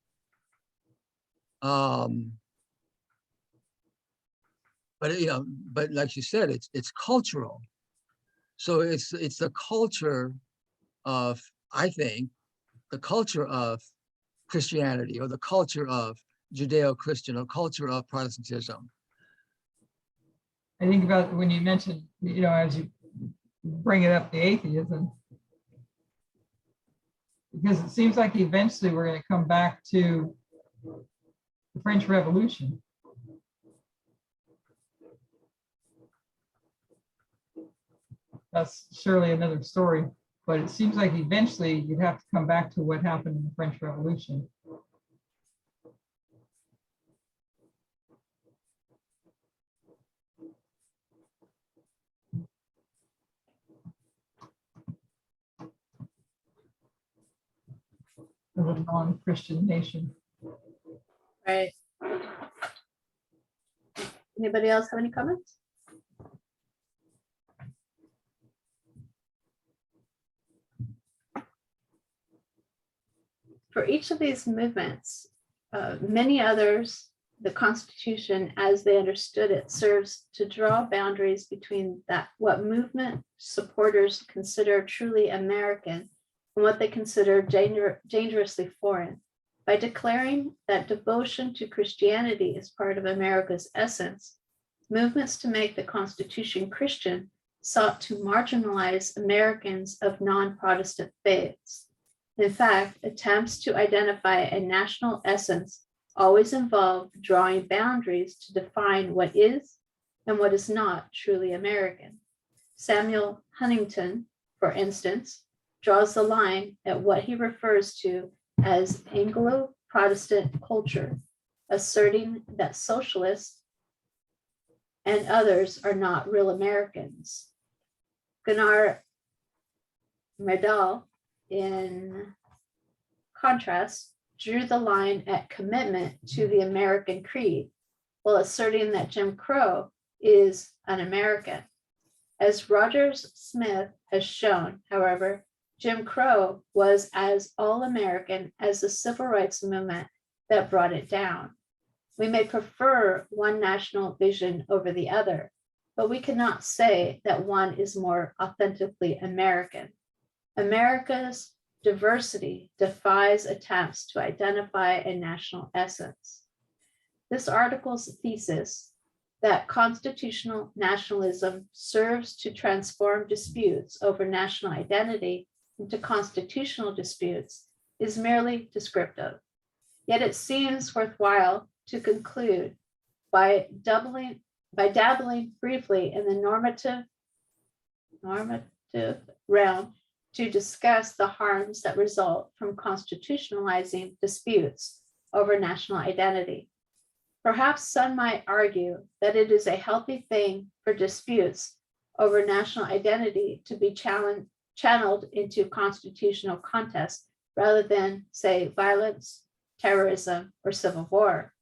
But but like you said, it's cultural. So it's the culture of, I think, the culture of Christianity, or the culture of Judeo-Christian, or culture of Protestantism. I think about when you mentioned, as you bring it up, the atheism, because it seems like eventually we're going to come back to the French Revolution. That's surely another story, but it seems like eventually you'd have to come back to what happened in the French Revolution. Of a non-Christian nation. Right. Anybody else have any comments? For each of these movements, many others, the Constitution, as they understood it, serves to draw boundaries between what movement supporters consider truly American and what they consider dangerously foreign. By declaring that devotion to Christianity is part of America's essence, movements to make the Constitution Christian sought to marginalize Americans of non-Protestant faiths. In fact, attempts to identify a national essence always involve drawing boundaries to define what is and what is not truly American. Samuel Huntington, for instance, draws the line at what he refers to as Anglo-Protestant culture, asserting that socialists and others are not real Americans. Gunnar Myrdal, in contrast, drew the line at commitment to the American creed, while asserting that Jim Crow is un-American. As Rogers Smith has shown, however, Jim Crow was as all-American as the civil rights movement that brought it down. We may prefer one national vision over the other, but we cannot say that one is more authentically American. America's diversity defies attempts to identify a national essence. This article's thesis that constitutional nationalism serves to transform disputes over national identity into constitutional disputes is merely descriptive. Yet it seems worthwhile to conclude by dabbling briefly in the normative realm to discuss the harms that result from constitutionalizing disputes over national identity. Perhaps some might argue that it is a healthy thing for disputes over national identity to be channeled into constitutional contests rather than, say, violence, terrorism, or civil war.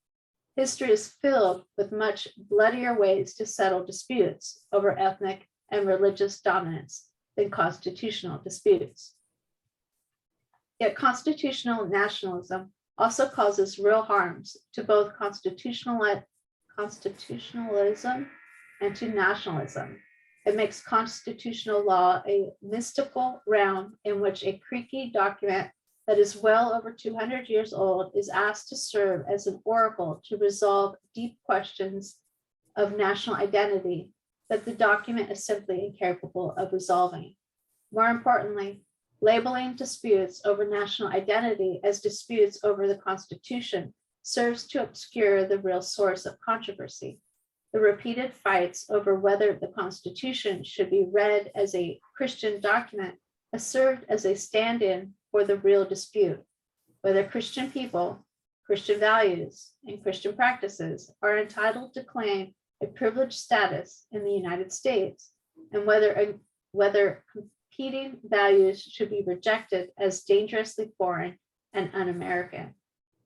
History is filled with much bloodier ways to settle disputes over ethnic and religious dominance than constitutional disputes. Yet constitutional nationalism also causes real harms to both constitutionalism and to nationalism. It makes constitutional law a mystical realm in which a creaky document that is well over 200 years old is asked to serve as an oracle to resolve deep questions of national identity that the document is simply incapable of resolving. More importantly, labeling disputes over national identity as disputes over the Constitution serves to obscure the real source of controversy. The repeated fights over whether the Constitution should be read as a Christian document has served as a stand-in for the real dispute, whether Christian people, Christian values, and Christian practices are entitled to claim a privileged status in the United States, and whether competing values should be rejected as dangerously foreign and un-American.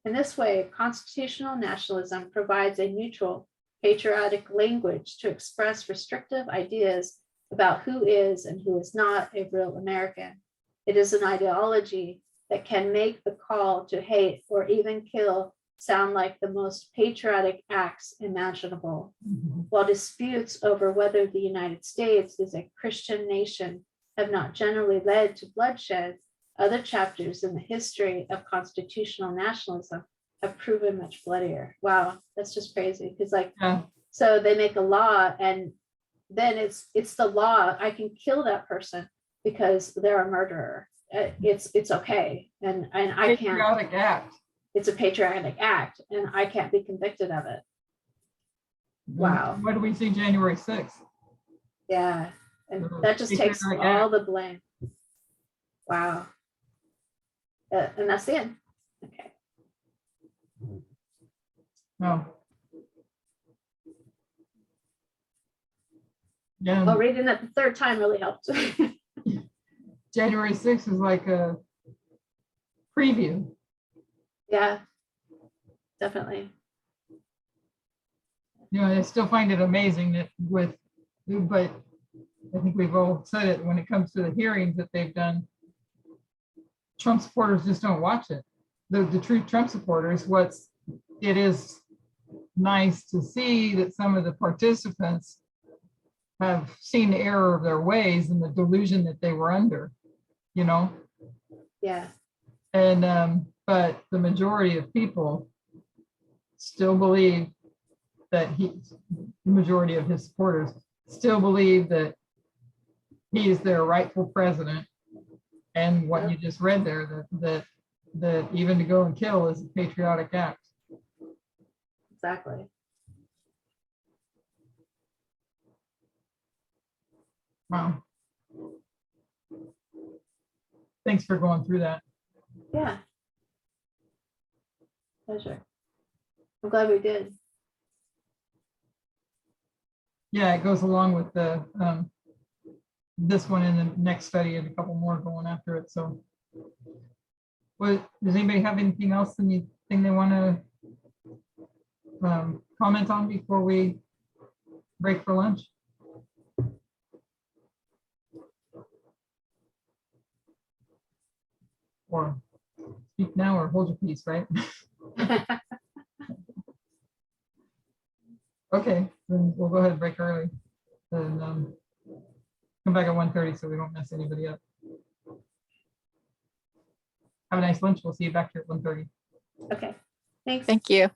In this way, constitutional nationalism provides a neutral, patriotic language to express restrictive ideas about who is and who is not a real American. It is an ideology that can make the call to hate or even kill sound like the most patriotic acts imaginable. While disputes over whether the United States is a Christian nation have not generally led to bloodshed, other chapters in the history of constitutional nationalism have proven much bloodier. Wow, that's just crazy. Because Yeah. so they make a law and then it's the law. I can kill that person because they're a murderer. It's okay. And I can't, Patriotic act. it's a patriotic act and I can't be convicted of it. Wow. What do we see January 6th? Yeah. And that just takes Patriotic all act. the blame. Wow. And that's the end. Okay. No. Well, Yeah, reading it the third time really helped. January 6th is like a preview. Yeah, definitely. You know, I still find it amazing that but I think we've all said it when it comes to the hearings that they've done. Trump supporters just don't watch it. The true Trump supporters, it is nice to see that some of the participants have seen the error of their ways and the delusion that they were under, you know? Yeah, And, but the majority of people still believe that the majority of his supporters still believe that he is their rightful president. And what you just read there, that even to go and kill is a patriotic act. exactly. Wow. Thanks for going through that. Yeah. Pleasure. I'm glad we did. Yeah, it goes along with the this one and the next study and a couple more going after it. So, does anybody have anything else, anything they want to comment on before we break for lunch? Or speak now or hold your peace, right? Okay, then we'll go ahead and break early and come back at 1:30 so we don't mess anybody up. Have a nice lunch. We'll see you back here at 1:30. Okay, thanks. Thank you.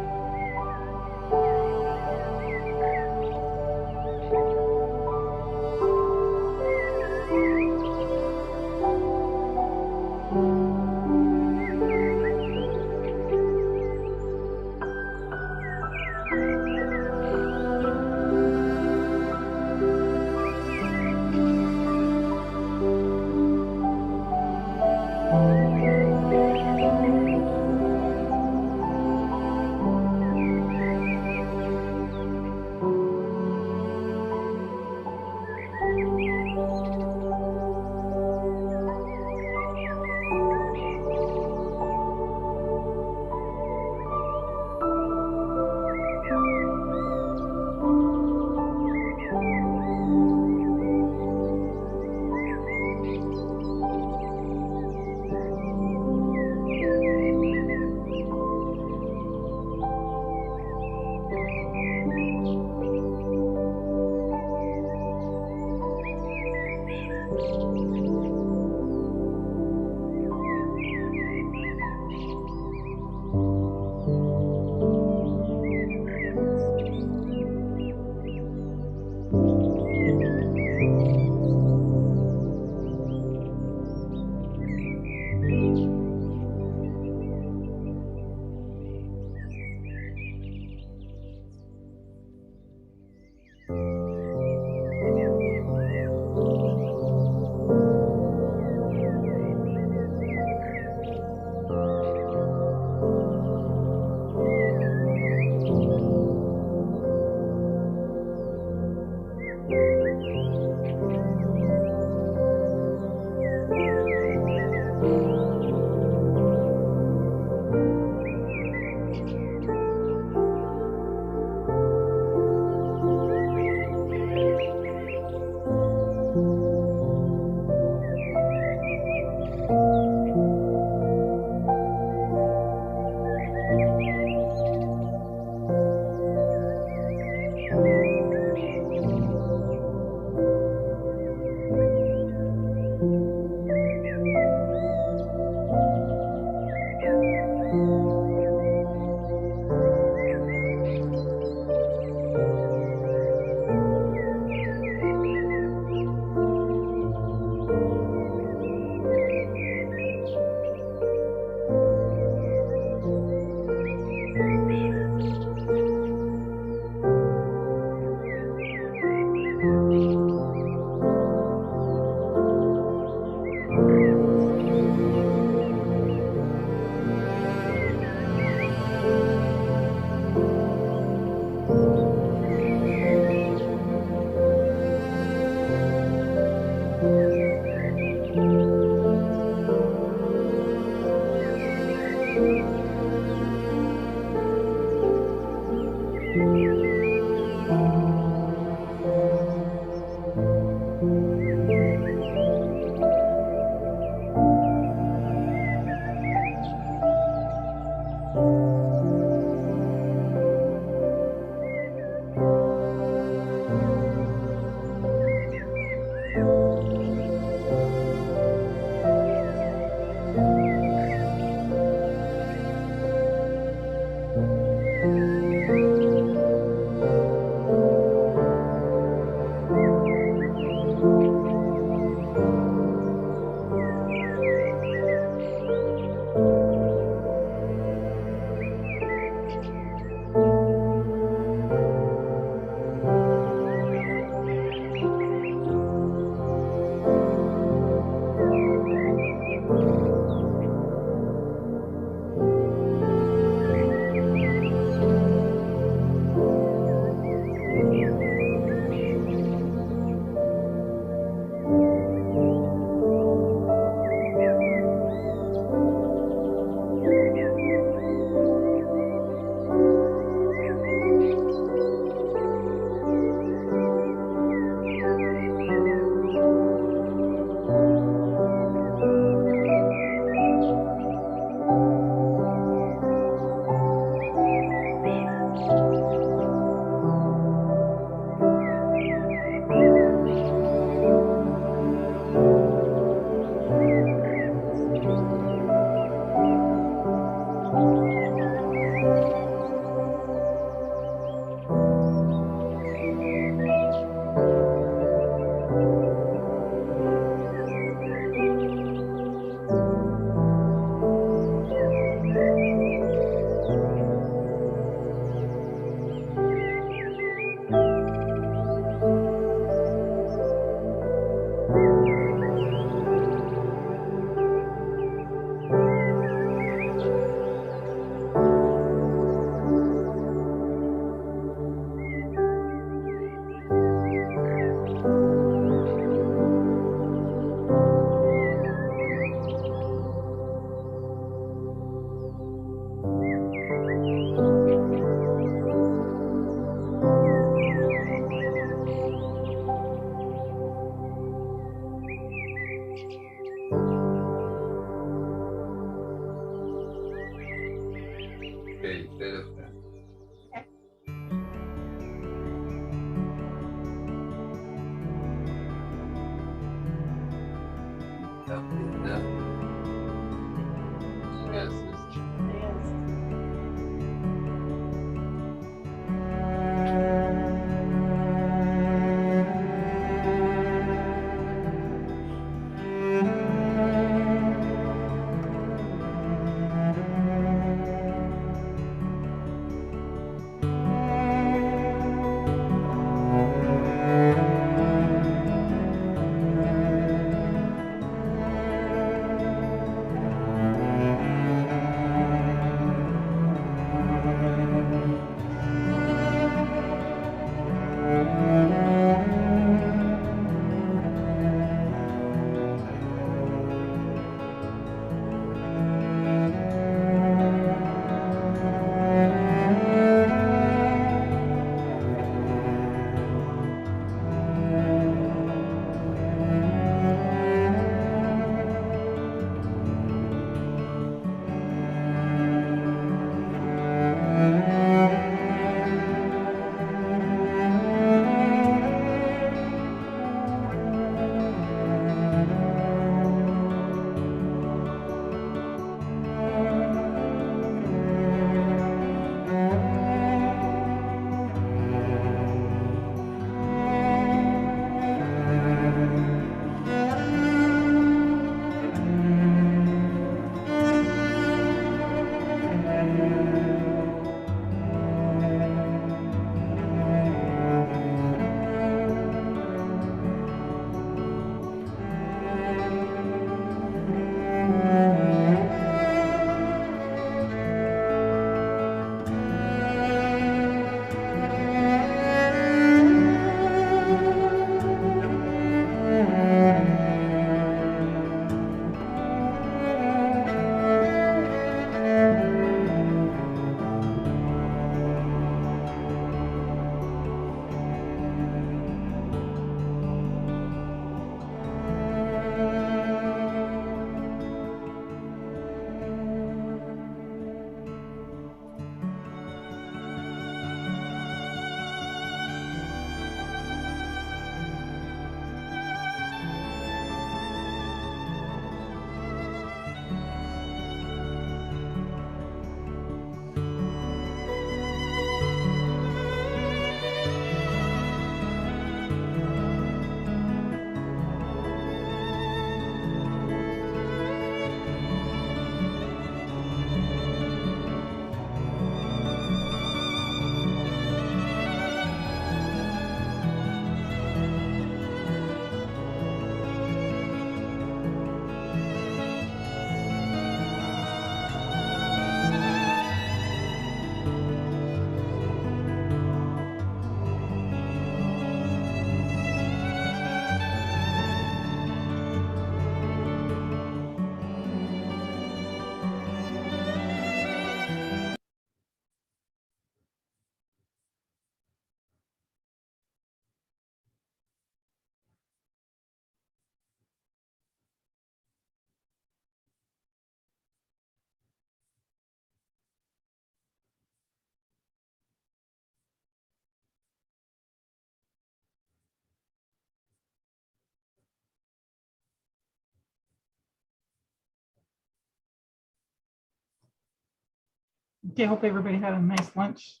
Okay, hope everybody had a nice lunch.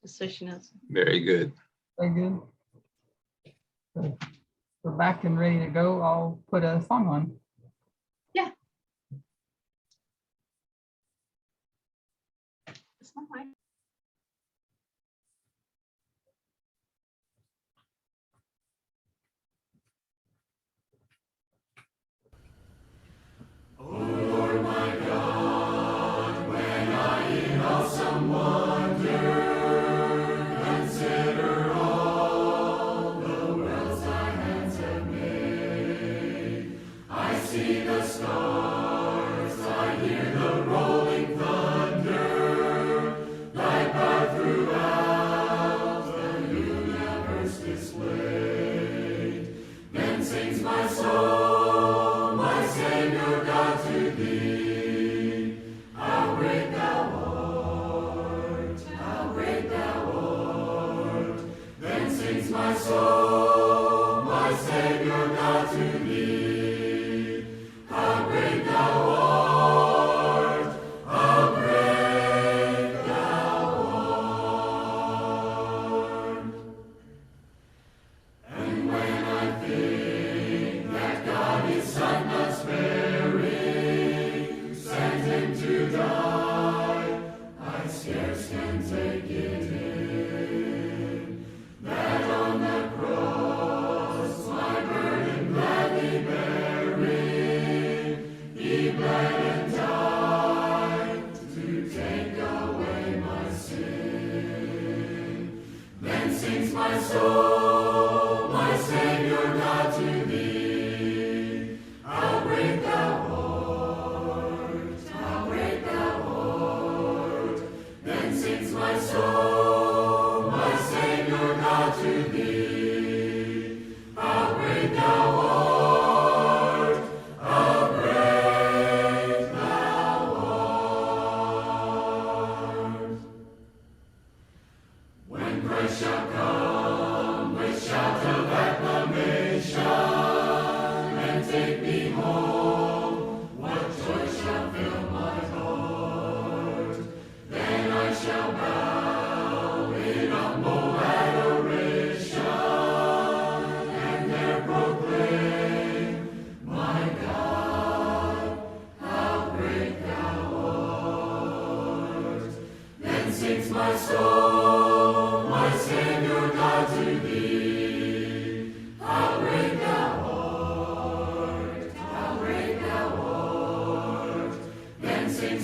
Just so she knows. Very good. Very good. So we're back and ready to go. I'll put a song on. It's not mine.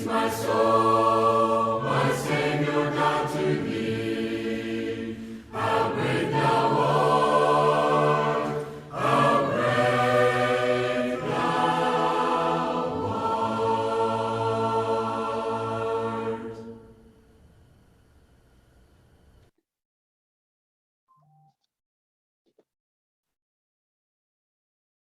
My soul.